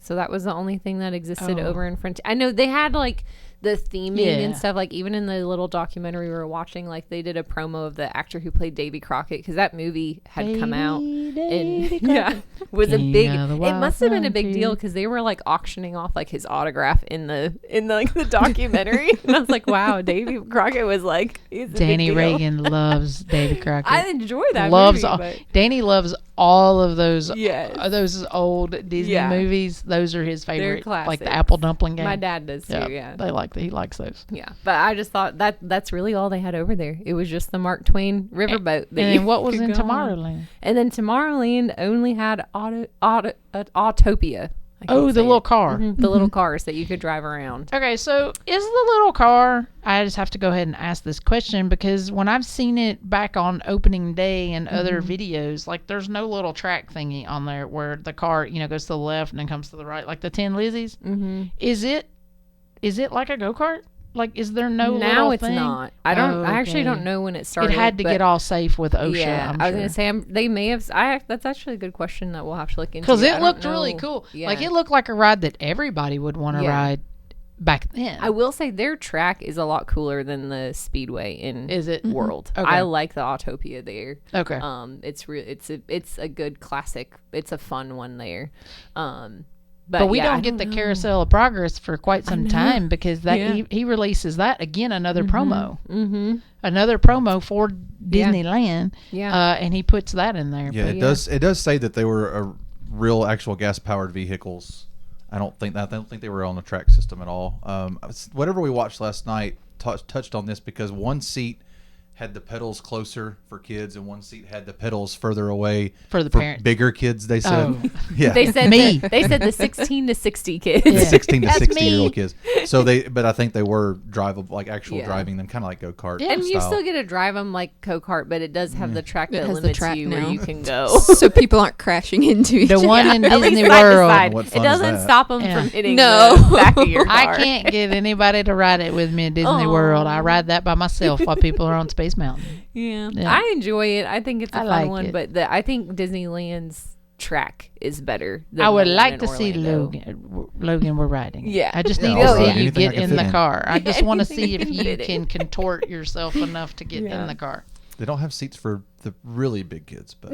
So that was the only thing that existed Oh. over in Frontier. I know they had like the theming and Yeah. stuff, like even in the little documentary we were watching, like they did a promo of the actor who played Davy Crockett, because that movie had come out and yeah, was a King big, of the it Wild must have been a big deal Frontier. because they were like auctioning off like his autograph in the like the documentary. And I was like, wow, Davy Crockett was like, he's a big Danny deal. Reagan loves David Crockett. I enjoy that loves movie, all, but Danny loves all of those Yes. those old Disney Yeah. movies. Those are his favorite, like the classics. Apple Dumpling Game. my dad does too, yeah. He likes those. Yeah, but I just thought that's really all they had over there. It was just the Mark Twain riverboat. And then what was could in go on. Tomorrowland? And then Tomorrowland only had Autopia. I can't Oh, the say little it. car. Mhm, the little cars that you could drive around. Okay, so is the little car, I just have to go ahead and ask this question because when I've seen it back on opening day and other videos, like there's no little track thingy on there where the car, goes to the left and then comes to the right, like the 10 Lizzies. Mm-hmm. Is it like a go-kart? Like, is there no Now little it's thing? not. I don't. Oh, I actually okay. don't know when it started. It had to but get all safe with OSHA, Yeah, I'm I was sure. gonna say they may have. That's actually a good question that we'll have to look into. Because I it don't looked really know. cool. Yeah. Like, it looked like a ride that everybody would want to Yeah. ride back then. I will say their track is a lot cooler than the Speedway in Is it? World. Okay. I like the Autopia there. Okay. It's real. It's a good classic. It's a fun one there. But we yeah, I don't get the know. Carousel of Progress for quite some know. time because that Yeah. he releases that again, another promo. Mm-hmm. Another promo for Disneyland. Yeah. And he puts that in there. Yeah, But it does. It does say that they were real, actual gas-powered vehicles. I don't think they were on the track system at all. Whatever we watched last night touched on this because one seat had the pedals closer for kids and one seat had the pedals further away For the parents. bigger kids. They said, Oh. yeah, They said Me. they said the 16 to 60 kids. Yeah. 16 to That's 16-year-old me. kids. So but I think they were drivable, like actual Yeah. driving them, kind of like go-kart. And you style. still get to drive them like go-kart, but it does have the track It that has the limits track you now. where you can go. So people aren't crashing into each The other. one in At least Disney side to World. side. What It fun is doesn't that? stop them Yeah. from hitting No. the back of your car. I can't get anybody to ride it with me at Disney Aw. World. I ride that by myself while people are on Space Mountain. Yeah. Yeah. I enjoy it. I think it's a I fun like one, it. but I think Disneyland's track is better. Than I would the one like in to see Orlando. Logan. We're riding. Yeah. I just Yeah, need I'll to ride see you anything I get can in fit the in. car. I just want to see Anything if you you can fit can contort yourself enough to get Yeah. in the car. They don't have seats for the really big kids, but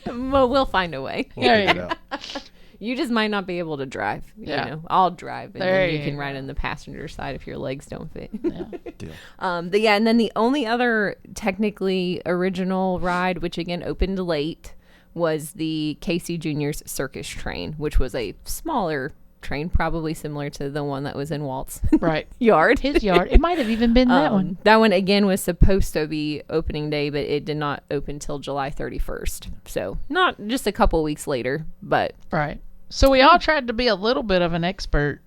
Well, we'll find a way. we'll There figure you it out. You just might not be able to drive. Yeah. You know, I'll drive, and There then you you can go. ride in the passenger side if your legs don't fit. Yeah. Deal. But yeah, and then the only other technically original ride, which again opened late, was the Casey Jr.'s Circus Train, which was a smaller train, probably similar to the one that was in Walt's Right. yard. His yard. It might have even been that one. That one again was supposed to be opening day, but it did not open till July 31st. So not just a couple weeks later, but Right. So we all tried to be a little bit of an expert.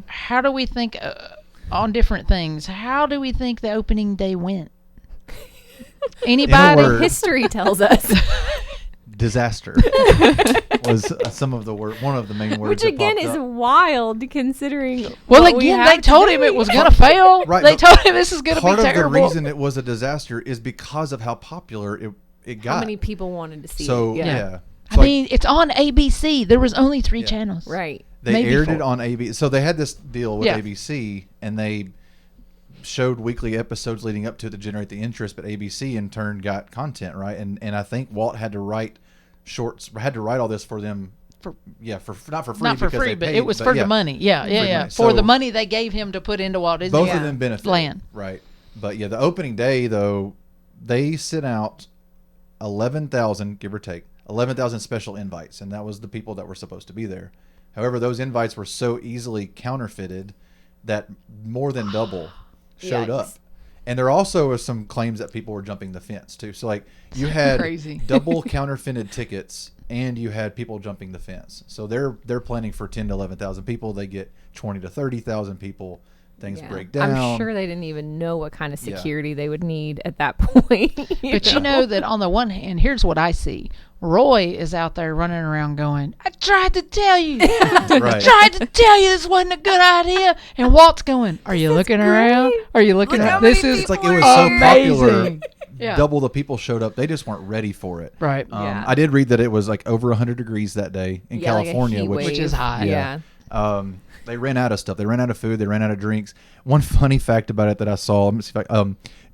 How do we think on different things? How do we think the opening day went? Anybody? word. history tells us. Disaster was one of the main words. Which that again popped is up. wild considering. Well, what we again, have they told him today. it was going to fail. Right, They but told him this is going to be part of terrible. the reason it was a disaster is because of how popular it got. How many people wanted to see So it? yeah. I mean, it's on ABC. There was only 3 channels. Right. They Maybe aired 4. it on ABC. So they had this deal with Yeah. ABC, and they showed weekly episodes leading up to it to generate the interest. But ABC in turn got content, right? And I think Walt had to write all this for them. For Not for free. not for because free, they but paid, it was for yeah, the money. Yeah, for yeah, the yeah. money. For So the money they gave him to put into Walt Disney. Both of them benefited, Land. right? But yeah, the opening day though, they sent out 11,000, give or take, 11,000 special invites, and that was the people that were supposed to be there. However, those invites were so easily counterfeited that more than double showed Yikes. up. And there also was some claims that people were jumping the fence too. So like you had Crazy. double counterfeited tickets, and you had people jumping the fence. So they're planning for 10 to 11,000 people. They get 20 to 30,000 people. Things break down. I'm sure they didn't even know what kind of Yeah. security they would need at that point. But you know that on the one hand, here's what I see. Roy is out there running around going, I tried to tell you. I Right. tried to tell you this wasn't a good idea. And Walt's going, are you looking around? Are you looking Look how around? many This is It's like it People was are so here. popular. Amazing. Yeah. Double the people showed up. They just weren't ready for it. Right. Yeah. I did read that it was like over 100 degrees that day in Yeah, like a California, heat which Which is wave. high. Yeah. They ran out of stuff. They ran out of food. They ran out of drinks. One funny fact about it that I saw, let me see if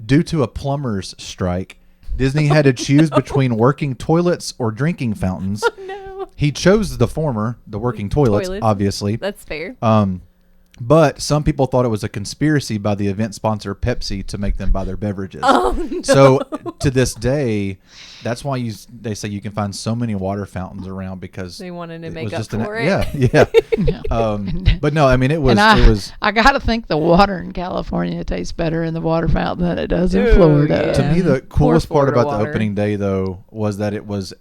due to a plumber's strike, Disney had to choose between working toilets or drinking fountains. No. He chose the former, the working toilets, Toilets. obviously. That's fair. But some people thought it was a conspiracy by the event sponsor Pepsi to make them buy their beverages. Oh, no. So to this day, that's why they say you can find so many water fountains around because They wanted to it make was up just for it. Yeah. But no, I mean it was And it was I got to think the water in California tastes better in the water fountain than it does in Ooh, Florida. yeah. to me the coolest part Florida about water. the opening day though was that it was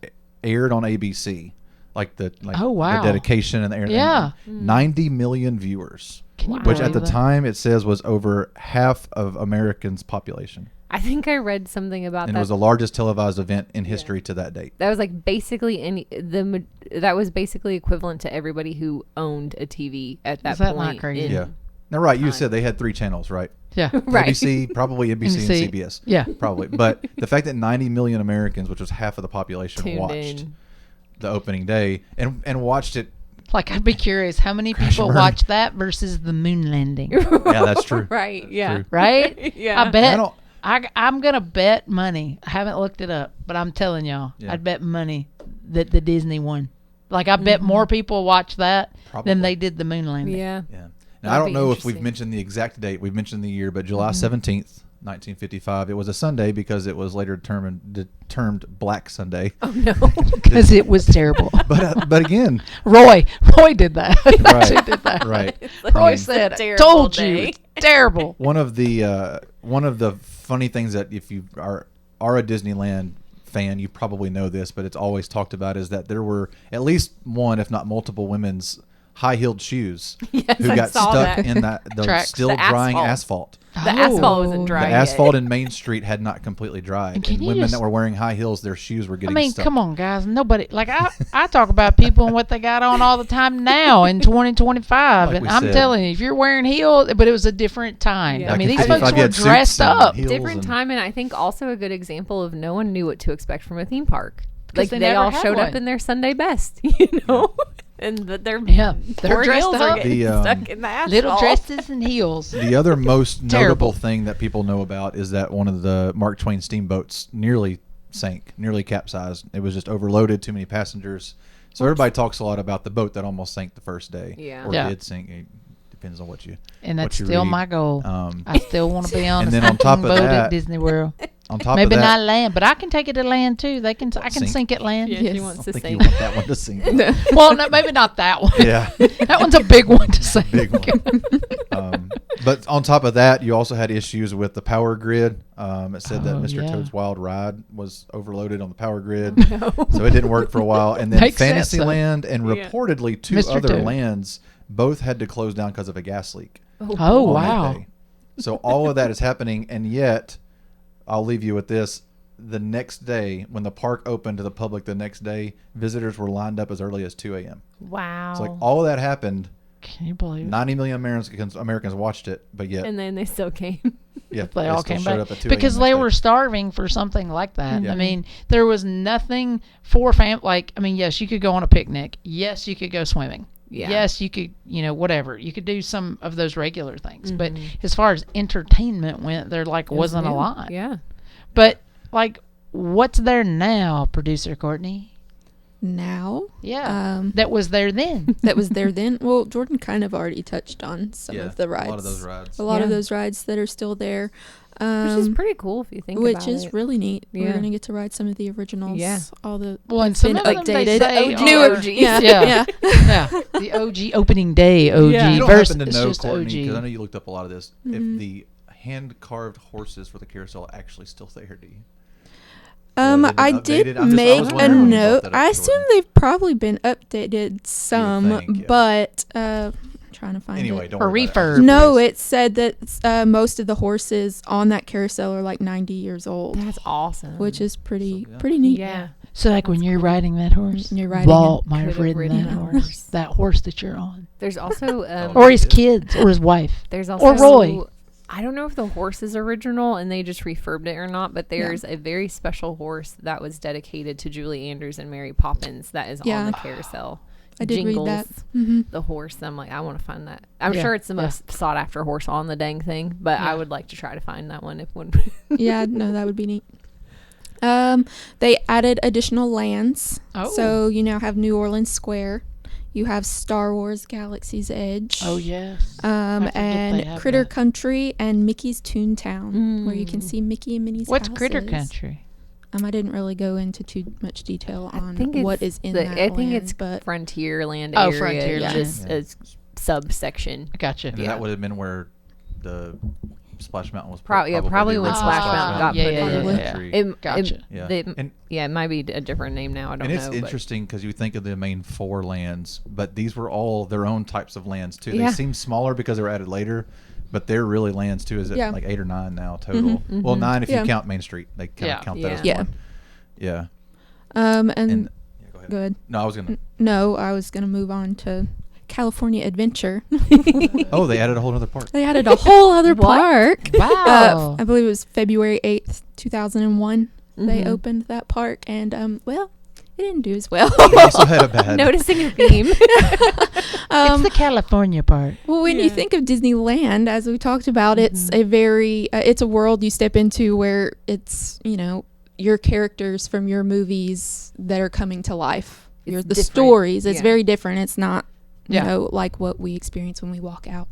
aired on ABC, Oh, wow. the dedication and the air. Yeah. 90 million viewers. Can you Which at the believe that? time it says was over half of Americans' population. I think I read something about And that. it was the largest televised event in history to that date. That was like basically that was basically equivalent to everybody who owned a TV at that Is that point. not crazy? in- Yeah. Now, right, you time. said they had 3 channels, right? Yeah. Right. ABC, probably NBC NBC. and CBS. Yeah. Probably. But the fact that 90 million Americans, which was half of the population, Tuned watched in. the opening day and watched it. Like, I'd be curious how many Crash people and burn. watch that versus the moon landing, Yeah, that's true. Right. That's Yeah. true. right? Yeah. I bet. I don't- I'm going to bet money. I haven't looked it up, but I'm telling y'all, Yeah. I'd bet money that the Disney one. Like, I bet more people watch that Probably. than they did the moon landing. Yeah. Yeah. Now, That'd I don't be know if we've interesting. mentioned the exact date. We've mentioned the year, but July 17th, 1955. It was a Sunday because it was later termed Black Sunday. Oh no. Because it was terrible. But again, Roy did that. He Right. actually did that. right. Roy It's a said, terrible told you, day." it's terrible. One of the funny things that if you are a Disneyland fan, you probably know this, but it's always talked about is that there were at least one, if not multiple, women's high-heeled shoes Yes, who I got saw stuck that. in the Tracks. still The drying asphalt. asphalt. The asphalt wasn't Oh. dry. The yet. asphalt in Main Street had not completely dried, And can and you women just- that were wearing high heels, their shoes were I getting mean, stuck. come on, guys. Nobody, like, I talk about people and what they got on all the time now in 2025. Like and we I'm said. telling you, if you're wearing heels, but it was a different time. Yeah. I mean, Back in these folks 55, you were had suits dressed and up. heels Different and- time, and I think also a good example of no one knew what to expect from a theme park. Like they they never all had showed up one. in their Sunday best, you know, and they're Yeah, they're poor dressed heels are up. getting The, stuck in the asphalt. Little dresses and heels. The other most Terrible. notable thing that people know about is that one of the Mark Twain steamboats nearly sank, nearly capsized. It was just overloaded, too many passengers. So everybody talks a lot about the boat that almost sank the first day. Yeah. Or Yeah. did sink. It depends on what you. And what that's you still read. my goal. Um, I still want to be on And a then on top sinking of boat that- at Disney World. On top Maybe of that, not land, but I can take it to land too. I can Sink? sink at land. Yeah, Yes. she I wants don't to think sing. you want that one to sink. Well, no, maybe not that one. Yeah. That one's a big one to sink. Big one. But on top of that, you also had issues with the power grid. It said that Oh, Mr. yeah. Toad's Wild Ride was overloaded on the power grid, so it didn't work for a while. And then Makes sense, though. Fantasyland and Yeah. reportedly 2 Mr. other Toad. lands both had to close down because of a gas leak. Oh, on that wow. day. So all of that is happening, and yet I'll leave you with this. The next day, when the park opened to the public the next day, visitors were lined up as early as 2 a.m. Wow. So like all of that happened. Can you believe it? 90 million Americans watched it, but yet and then they still came. yeah, They all still came showed back up at 2 because a.m. they next were day. starving for something like that. Yeah. I mean, there was nothing for like, I mean, yes, you could go on a picnic. Yes, you could go swimming. Yeah. yes, you could, whatever. You could do some of those regular things. But Mhm. as far as entertainment went, there wasn't a new. lot. Yeah. But what's there now, Producer Courtney? Now, Yeah. That was there then. that was there then. Well, Jordan kind of already touched on some Yeah, of the rides. a lot of those rides. A lot of Yeah. those rides that are still there. Which is pretty cool if you think which about is it. really neat. Yeah. We're gonna get to ride some of the originals. Yeah. All the Well, and that's some been of them they updated. say OG. are- OGs. Yeah, Yeah. yeah. yeah, the OG opening day OG Yeah. You don't versus happen to it's know, just Courtney, because I know OG. you looked up a lot of this. Mhm. If the hand-carved horses for the carousel are actually still there, do you? I updated? did I was make a wondering when you brought note. that up, I Jordan. assume they've probably been updated some, think, yeah. but I'm trying to find Anyway, it. don't Or worry about refurb. it. No, it said that most of the horses on that carousel are like 90 years old, That's awesome. which is pretty So, yeah. pretty neat. yeah. So when you're riding that horse, You're riding Walt it. might have Could've ridden that ridden horse. That horse that you're on. There's also Or his kids or his wife. there's also Or Roy. I don't know if the horse is original and they just refurbed it or not, but there's a very special horse that was dedicated to Julie Andrews and Mary Poppins that is on Yeah. the carousel. I did Jingles, read that. Mm-hmm. the horse. I'm like, I want to find that. I'm Yeah, sure it's the yeah. most sought after horse on the dang thing, but I Yeah. would like to try to find that one if one. Yeah, no, that would be neat. They added additional lands. Oh. So you now have New Orleans Square. You have Star Wars Galaxy's Edge. Oh yes. I forget they And have Critter that. Country and Mickey's Toontown, where you can Mm. see Mickey and Minnie's What's houses. Critter Country? I didn't really go into too much detail on think what it's is in the- that I think land, it's but Frontierland Oh, area, Frontierland. just Yeah. a subsection. Gotcha. And Yeah. that would have been where the Splash Mountain was. Probably the when original Splash Mountain got yeah, put yeah, in. yeah, Critter yeah. Country. Gotcha. Yeah. It, And- it might be a different name now. I don't And know. it's interesting because you think of the main four lands, but these were all their own types of lands too. Yeah. They seem smaller because they were added later, but they're really lands too. Is it Yeah. like 8 or 9 now total? Mhm, Well, mhm. 9 if Yeah. you count Main Street. They kind Yeah. of count that as Yeah. one. Yeah. and And yeah, go ahead. good. No, I was gonna. No, I was gonna move on to California Adventure. Oh, they added a whole other part. They added a whole other What? park. Wow. I believe it was February 8th, 2001. They Mhm. opened that park, and well, it didn't do as well. They also had a bad. Noticing a theme. It's the California part. Well, when you Yeah. think of Disneyland, as we talked about, it's a very it's a world you step into where it's your characters from your movies that are coming to life. It's The different. stories. It's Yeah. very different. It's not Yeah. like what we experience when we walk out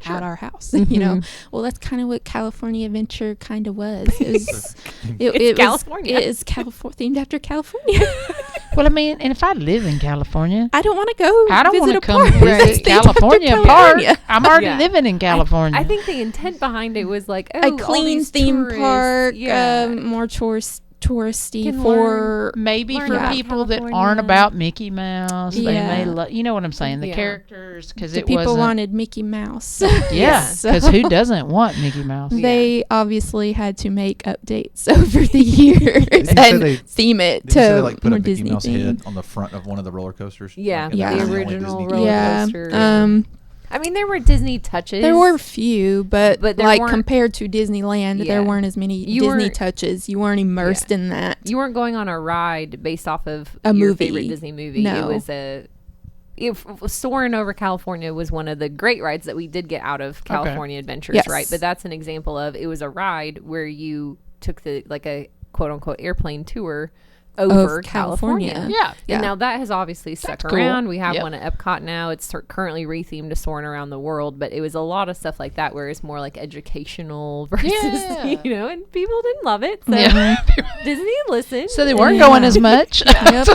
Sure. our house. Mhm. Well, that's kind of what California Adventure kind of was. It was. It's California. It is themed after California. Well, I mean, and if I live in California, I don't want to go. I don't want to come Right. visit California Park. I'm already Yeah. living in California. I think the intent behind it was like, oh, A all clean these theme tourists, park, yeah. more touristy Can for. Maybe learn for about people that California. aren't about Mickey Mouse, they Yeah. may you know what I'm saying, the Yeah. characters, because The it people wasn't. wanted Mickey Mouse. Yeah, So- because who doesn't want Mickey Mouse? They obviously had to make updates over the years you say and they- theme it Did you say to they like put more a Mickey Disney Mouse theme. head on the front of one of the roller coasters? Yeah, Like, Yeah. that's the only original Disney roller Yeah. coaster. I mean, there were Disney touches. There were a few, but there like weren't- compared to Disneyland, Yeah. there weren't as many You Disney weren't- touches. You weren't immersed in that. You weren't going on a ride based off of A your movie. favorite Disney movie. No. It was Soaring over California was one of the great rides that we did get out of California Adventures, Yes. right? But that's an example of it was a ride where you took like a quote unquote airplane tour over California. California. Yeah. Yeah. And now that has obviously stuck That's cool. around. We have Yep. one at Epcot now. It's currently rethemed to Soaring Around the World, but it was a lot of stuff like that where it's more like educational versus, Yeah. and people didn't love it. So Yeah. Disney listened. So they weren't Yeah. going as much. Yep.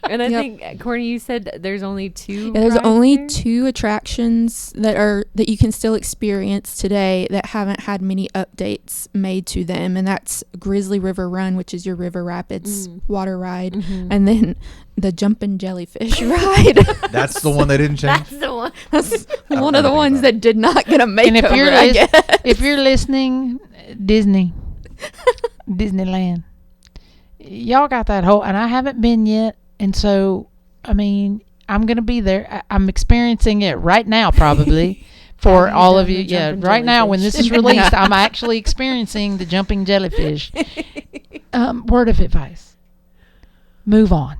And I Yep. think, Courtney, you said there's only two. Yeah, there's rides only there? 2 attractions that you can still experience today that haven't had many updates made to them, and that's Grizzly River Run, which is your River Rapids water ride, and then the Jumpin' Jellyfish ride. That's the one they didn't change. That's the one. That's don't one know of the anything ones about that did not get a makeover. And if you're I lis- guess. if you're listening, Disneyland, y'all got that whole, and I haven't been yet, and so I mean, I'm gonna be there. I'm experiencing it right now, probably. For Have you all done of the you, yeah, jumping right now when this is jellyfish? released, I'm actually experiencing the jumping jellyfish. Word of advice: move on.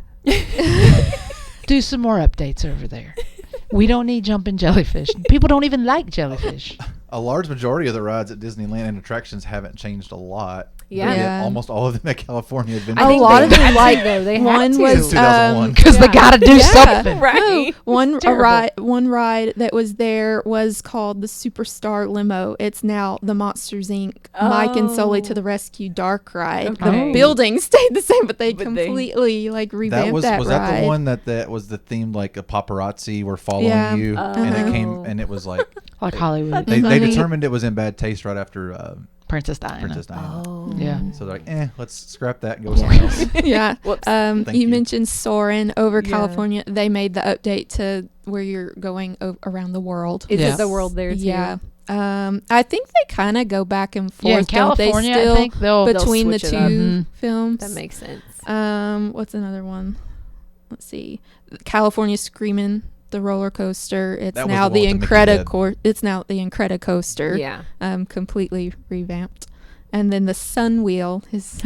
Do some more updates over there. We don't need jumping jellyfish. People don't even like jellyfish. A large majority of the rides at Disneyland and attractions haven't changed a lot. Yeah. But yet Yeah. almost all of them at California Adventure. I think a lot they of them, had to, like though. They had one to. was Since 2001. Because they got to do something. Right. No, one Terrible. one ride that was there was called the Superstar Limo. It's now the Monsters Inc. Mike and Sully to the Rescue Dark Ride. Okay. The building stayed the same, but they But they- completely like revamped That was that was ride. that the one that was the theme, like a paparazzi were following Yeah. you, and it Oh. came and it was like Like Hollywood. they Funny. determined it was in bad taste right after Princess Diana. Princess Diana. Oh. Yeah. So they're like, let's scrap that and go with something else. Yeah. Whoops. Thank You you. mentioned Soarin' over Yeah. California. They made the update to where you're going around the world. Is Yeah. it the world there too? Yeah. I think they kind of go back and forth. Yeah, in don't they, California, still I think they'll between the switch two it up. Mhm. films. That makes sense. What's another one? Let's see. California Screamin', the roller coaster. It's That was now the the one with the Mickey head. It's now the Incredicoaster. Yeah. Completely revamped. And then the Sun Wheel is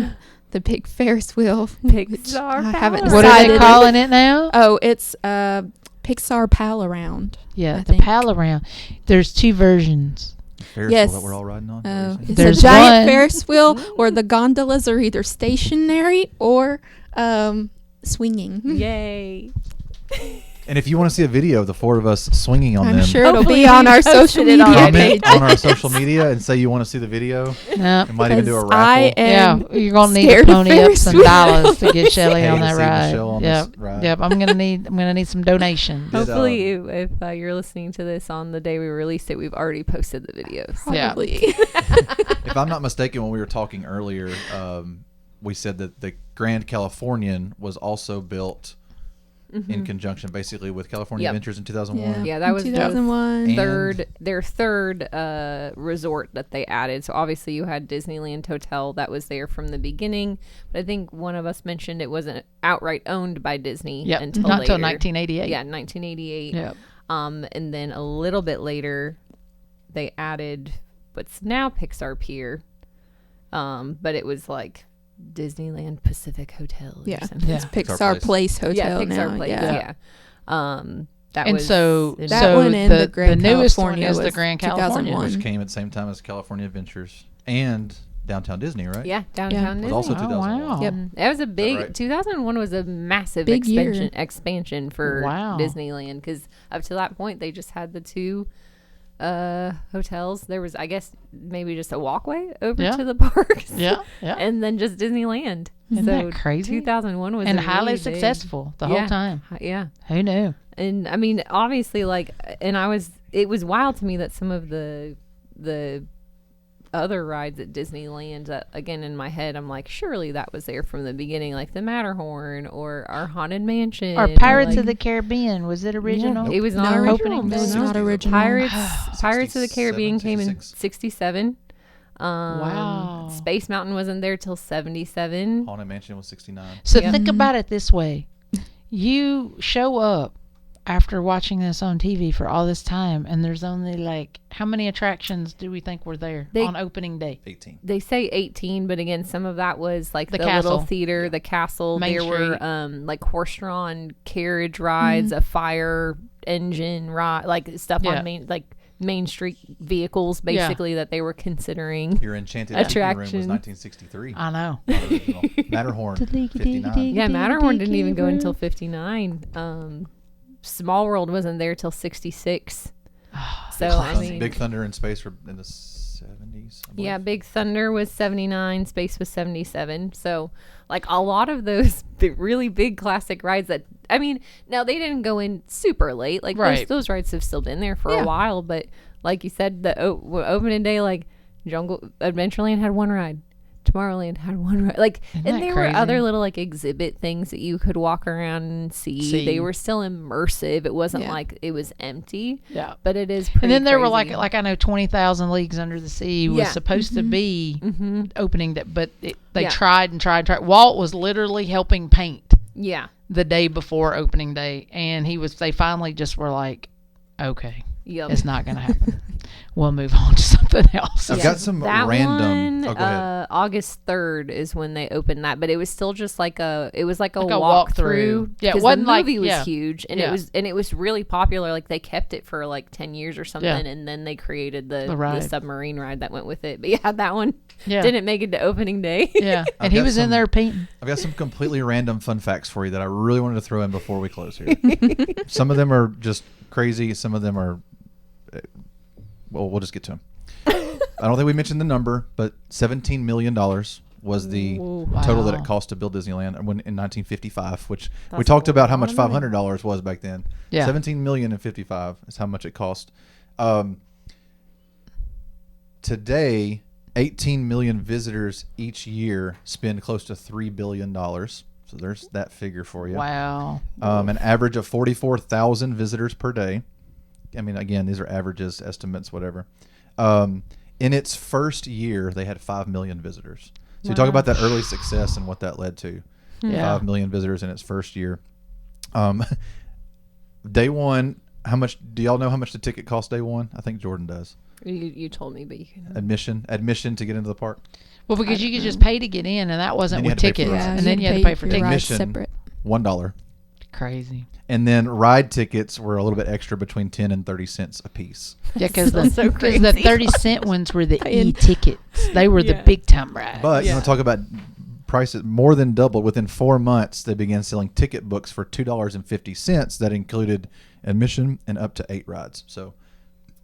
the big Ferris wheel. Pixar which I Pal haven't Around. What are they decided. calling it now? Oh, it's Pixar Pal Around. Yeah, I the think. Pal Around. There's two versions. Ferris Yes. wheel that we're all riding on. Oh, it's There's a giant one- Ferris wheel, or the gondolas are either stationary or swinging. Yay. And if you want to see a video of the four of us swinging on I'm them, sure it'll Hopefully be on we our posted social it media already. page. comment on our social media and say you want to see the video. No. We might even do a Because raffle. I am Yeah, you're gonna need to scared of pony up Ferris some wheels. dollars to get Shelly Pay on to that see ride. Michelle on Yep, this ride. yep. I'm gonna need some donations. Did, Hopefully, if you're listening to this on the day we released it, we've already posted the videos. Yeah. probably. If I'm not mistaken, when we were talking earlier, we said that the Grand Californian was also built in conjunction, basically, with California Yep. Adventures in 2001. Yeah, that was the 2001. And- their third resort that they added. So obviously you had Disneyland Hotel that was there from the beginning, but I think one of us mentioned it wasn't outright owned by Disney Yep, until not until later. 1988. Yeah, 1988. Yep. And then a little bit later they added what's now Pixar Pier. But it was like Disneyland Pacific Hotel or Yeah. something. Yeah. It's Pixar Place Hotel Yeah, Pixar now. Place. Yeah. Yeah. That And was so in- That so one and the Grand newest California one is the was Grand California. 2001. Which came at the same time as California Adventures and Downtown Disney, right? yeah, downtown Was Disney. also Oh, 2001. wow. Yep. That was a big. right? 2001 was a massive Big year. expansion for Wow. Disneyland because up to that point they just had the two hotels. There was, I guess, maybe just a walkway over Yeah. to the parks. Yeah, yeah. and then just Disneyland. Isn't so that crazy? 2001 was And a highly really big- successful the Yeah. whole time. Yeah. Who knew? And I mean, obviously, like, and it was wild to me that some of the other rides at Disneyland, that, again, in my head, I'm like, surely that was there from the beginning, like the Matterhorn or our Haunted Mansion. Or Pirates like, of the Caribbean. Was it original? It was not No, original. opening It day. was It's not original. Pirates of the Caribbean came in 67. 67. Wow. Space Mountain wasn't there till 77. Haunted Mansion was 69. So Yep. think about it this way. You show up after watching this on TV for all this time, and there's only like, how many attractions do we think were there on opening day? 18. They say 18, but again, some of that was like The the little castle. theater, the castle. Main there were Street. like horse-drawn carriage rides, a fire engine ride, like stuff Yeah. on Main Street vehicles, basically that they were considering. Your Enchanted Tiki Room was Attractions. 1963. I know. Not original. Matterhorn, 59. Yeah, Matterhorn didn't even go until 59. Small World wasn't there till 66. So I mean, Big Thunder in Space were in the 70s. I believe. yeah, Big Thunder was 79, Space was 77. So, like, a lot of those really big classic rides that, I mean, now they didn't go in super late. Like, Right. those rides have still been there for Yeah. a while. But, like you said, the opening day, like, Adventureland had one ride. Tomorrowland had one ride. Like, Isn't and that there crazy? were other little, like, exhibit things that you could walk around and see. They were still immersive. It wasn't Yeah. like it was empty. Yeah. But it is pretty And then there were crazy. like I know 20,000 Leagues Under the Sea was Yeah. supposed to be opening day, but they Yeah. tried and tried. Walt was literally helping paint Yeah. the day before opening day, and they finally just were like, okay, Yep. it's not going to happen. we'll move on to something else. I've got some That random. one, Oh, go ahead. August 3rd is when they opened that, but it was still just like a Like a walkthrough. walkthrough. Yeah, it because wasn't the like- movie was yeah. huge, and Yeah. it was really popular. Like they kept it for like 10 years or something, Yeah. and then they created the ride. submarine ride that went with it. But yeah, that one Yeah. didn't make it to opening day. Yeah, I've and he got was in some- there painting. I've got some completely random fun facts for you that I really wanted to throw in before we close here. Some of them are just crazy. Some of them are, well, we'll just get to them. I don't think we mentioned the number, but $17 million was the total that it Wow. cost to build Disneyland in 1955, which we That's talked a about how lot much of money. $500 was back then. Yeah. 17 million in 55 is how much it cost. Today, 18 million visitors each year spend close to $3 billion. So there's that figure for you. Wow. An average of 44,000 visitors per day. I mean, again, these are averages, estimates, whatever. In its first year, they had 5 million visitors. So you talk about that early success and what that led to. Yeah. 5 million visitors in its first year. Day one, how much do y'all know how much the ticket cost day one? I think Jordan does. You told me, but you can. Admission to get into the park. Well, because you could just pay to get in, and that wasn't And you with had to pay for tickets, rides. and then you had to pay for your tickets. rides Admission. separate. $1. Crazy. And then ride tickets were a little bit extra, between 10 and 30 cents a piece. Yeah, because That's so the crazy. 30-cent ones were the Paying. e-tickets. They were the Yeah. big time rides. But you want to talk about prices more than doubled. Within 4 months, they began selling ticket books for $2.50 that included admission and up to 8 rides. So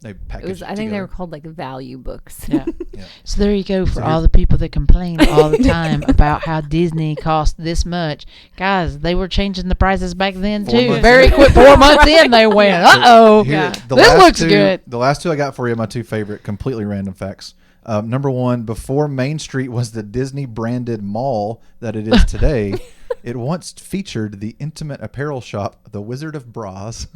they packaged I think they together. were called like value books. Yeah. Yeah. So there you go for So all here's- the people that complain all the time about how Disney cost this much. Guys, they were changing the prices back then 4 too. months Very in. quick. 4 months in, they went, uh-oh. Here, the This last looks two- good. The last two I got for you, my two favorite, completely random facts. Number one, before Main Street was the Disney branded mall that it is today, it once featured the intimate apparel shop, The Wizard of Bras.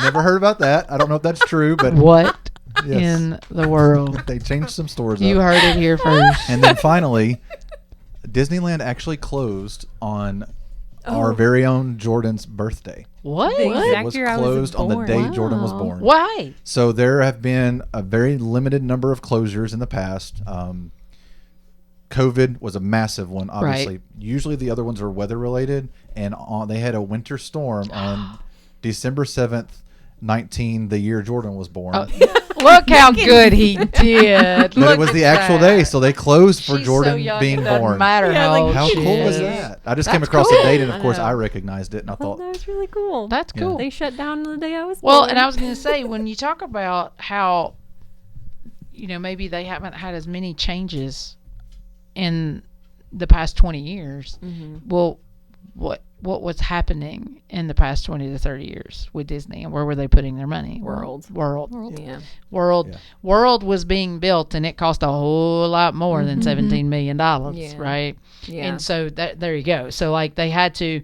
Never heard about that. I don't know if that's true, but What Yes. in the world? they changed some stores You up. heard it here first. And then finally, Disneyland actually closed on our very own Jordan's birthday. What? The It exact was year I was closed on the born. day Jordan was Wow. born. Why? So there have been a very limited number of closures in the past. COVID was a massive one, obviously. Right. Usually the other ones are weather related, and they had a winter storm on December 7th, 19, the year Jordan was born. Oh, look how good he did. But Look it was at the actual that. day, so they closed for She's Jordan so young, being it doesn't born. matter Yeah, how like, old How she cool was is. that? I just That's came across cool. the date, and of I course know. I recognized it, and I I thought thought, that was really cool. That's Yeah. cool. They shut down the day I was Well, born. and I was going to say, when you talk about how, maybe they haven't had as many changes in the past 20 years. Well, what was happening in the past 20 to 30 years with Disney, and where were they putting their money? World. Yeah. World. Yeah. World was being built, and it cost a whole lot more than $17 million, Yeah. right? Yeah. And so there you go. So like they have 2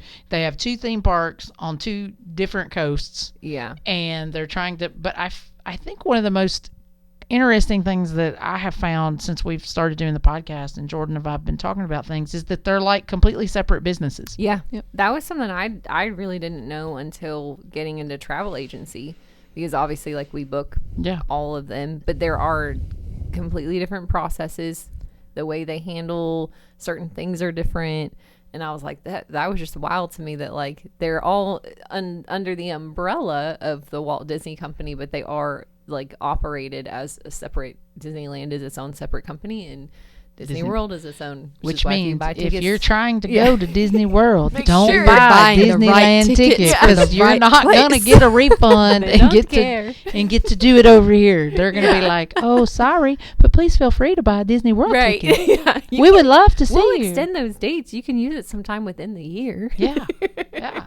theme parks on 2 different coasts, Yeah. and they're trying to, but I think one of the most interesting things that I have found since we've started doing the podcast, and Jordan and I have been talking about things, is that they're like completely separate businesses. Yeah. Yep. That was something I really didn't know until getting into travel agency, because obviously like we book Yeah. all of them, but there are completely different processes. The way they handle certain things are different. And I was like, that was just wild to me that like they're all under the umbrella of the Walt Disney Company, but they are like operated as a separate. Disneyland is its own separate company, and Disney World is its own. Which is why means you buy if tickets- you're trying to Yeah. go to Disney World, Make don't sure you're buy buying the Disneyland right tickets tickets, for the because you're right not place. gonna get a refund They and don't get care. and get to do it over here. They're gonna be like, "Oh, sorry, but please feel free to buy a Disney World right. ticket. Yeah, you We would love to see We'll you." extend those dates. You can use it sometime within the year. Yeah, yeah.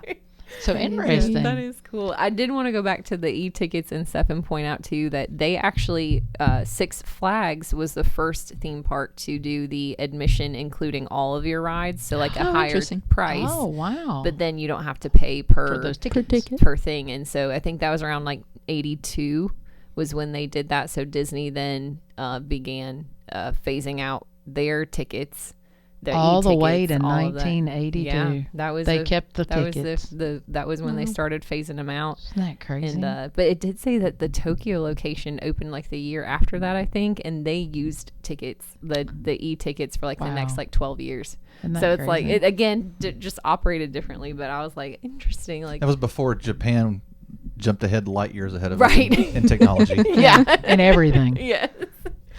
So interesting. That is cool. I did want to go back to the e-tickets and stuff and point out too that they actually Six Flags was the first theme park to do the admission including all of your rides, so like a Oh, higher interesting. price. Oh wow! But then you don't have to pay per for those Per tickets. ticket. per thing, and so I think that was around like 82 was when they did that. So Disney then began phasing out their tickets all the way to e-tickets, all of that. 1982. Yeah, that was They kept the that tickets. was that was when they started phasing them out. Isn't that crazy? And but it did say that the Tokyo location opened like the year after that, I think, and they used tickets, the e-tickets for like the next Wow. like 12 years. Isn't that So it's like crazy? it again just operated differently, but I was like, interesting, like That was before Japan jumped ahead light years ahead of Right. us in technology. yeah, and everything. yes.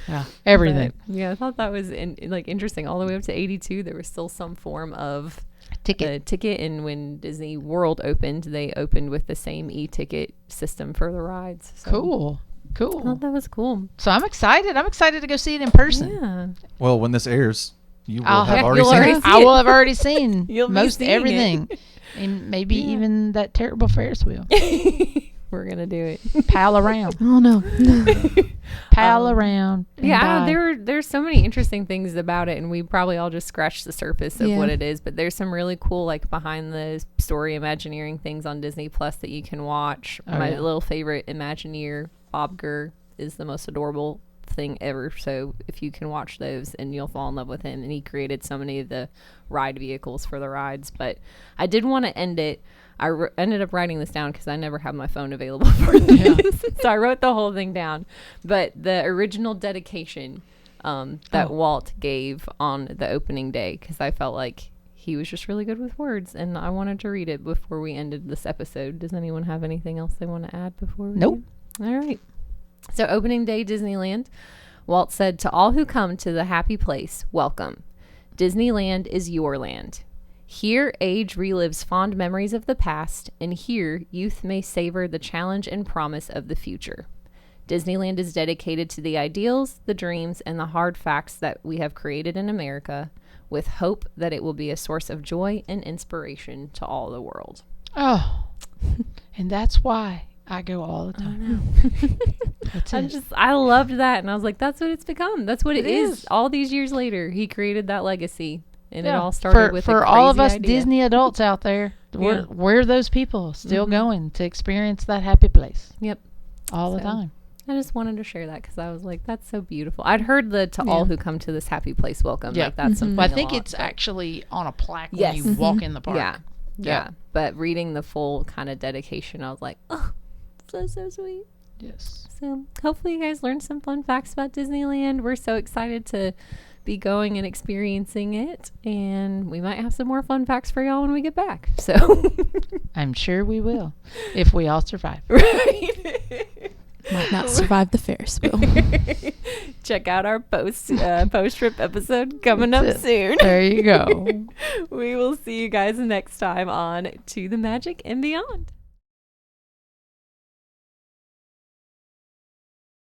Yeah, everything. But, yeah, I thought that was like interesting. All the way up to 82, there was still some form of Ticket. ticket. And when Disney World opened, they opened with the same e-ticket system for the rides. So Cool. I Cool. thought that was cool. So I'm excited. I'm excited to go see it in person. Yeah. Well, when this airs, you will I'll have have- already you'll seen already it. see I will have already seen You'll be most seeing everything. And maybe even that terrible Ferris wheel. We're gonna do it. Pal around. Oh no. Pal around. and Yeah, I don't die. know, there's so many interesting things about it, and we probably all just scratched the surface of Yeah. what it is. But there's some really cool like behind the story Imagineering things on Disney Plus that you can watch. Oh, My yeah. little favorite Imagineer, Bob Gurr, is the most adorable thing ever. So if you can watch those, and you'll fall in love with him. And he created so many of the ride vehicles for the rides. But I did want to end it. I ended up writing this down because I never have my phone available for this. So I wrote the whole thing down. But the original dedication that Oh. Walt gave on the opening day, because I felt like he was just really good with words, and I wanted to read it before we ended this episode. Does anyone have anything else they want to add before we Nope. do? All right. So opening day Disneyland, Walt said, "To all who come to the happy place, welcome. Disneyland is your land. Here, age relives fond memories of the past, and here, youth may savor the challenge and promise of the future. Disneyland is dedicated to the ideals, the dreams, and the hard facts that we have created in America, with hope that it will be a source of joy and inspiration to all the world." Oh. And that's why I go all the time. That's it. I loved that, and I was like, that's what it's become. That's what it It is. is. All these years later, he created that legacy, and it Yeah. all started with for a all of crazy us idea. Disney adults out there. Yeah. We're those people still Mhm. going to experience that happy place Yep. all the So, time. I just wanted to share that because I was like, that's so beautiful. I'd heard the "to all Yeah. who come to this happy place, welcome." Yeah. Like that's Mhm. something. Well, I a think lot, it's but- actually on a plaque Yes. when you walk in the park. Yeah. Yeah. Yeah. But reading the full kind of dedication, I was like, oh, that's so sweet. Yes. So hopefully you guys learned some fun facts about Disneyland. We're so excited to be going and experiencing it, and we might have some more fun facts for y'all when we get back. So I'm sure we will if we all survive. right. Might not survive the Ferris wheel. Check out our post trip episode coming up That's soon. There you go. We will see you guys next time on To the Magic and Beyond.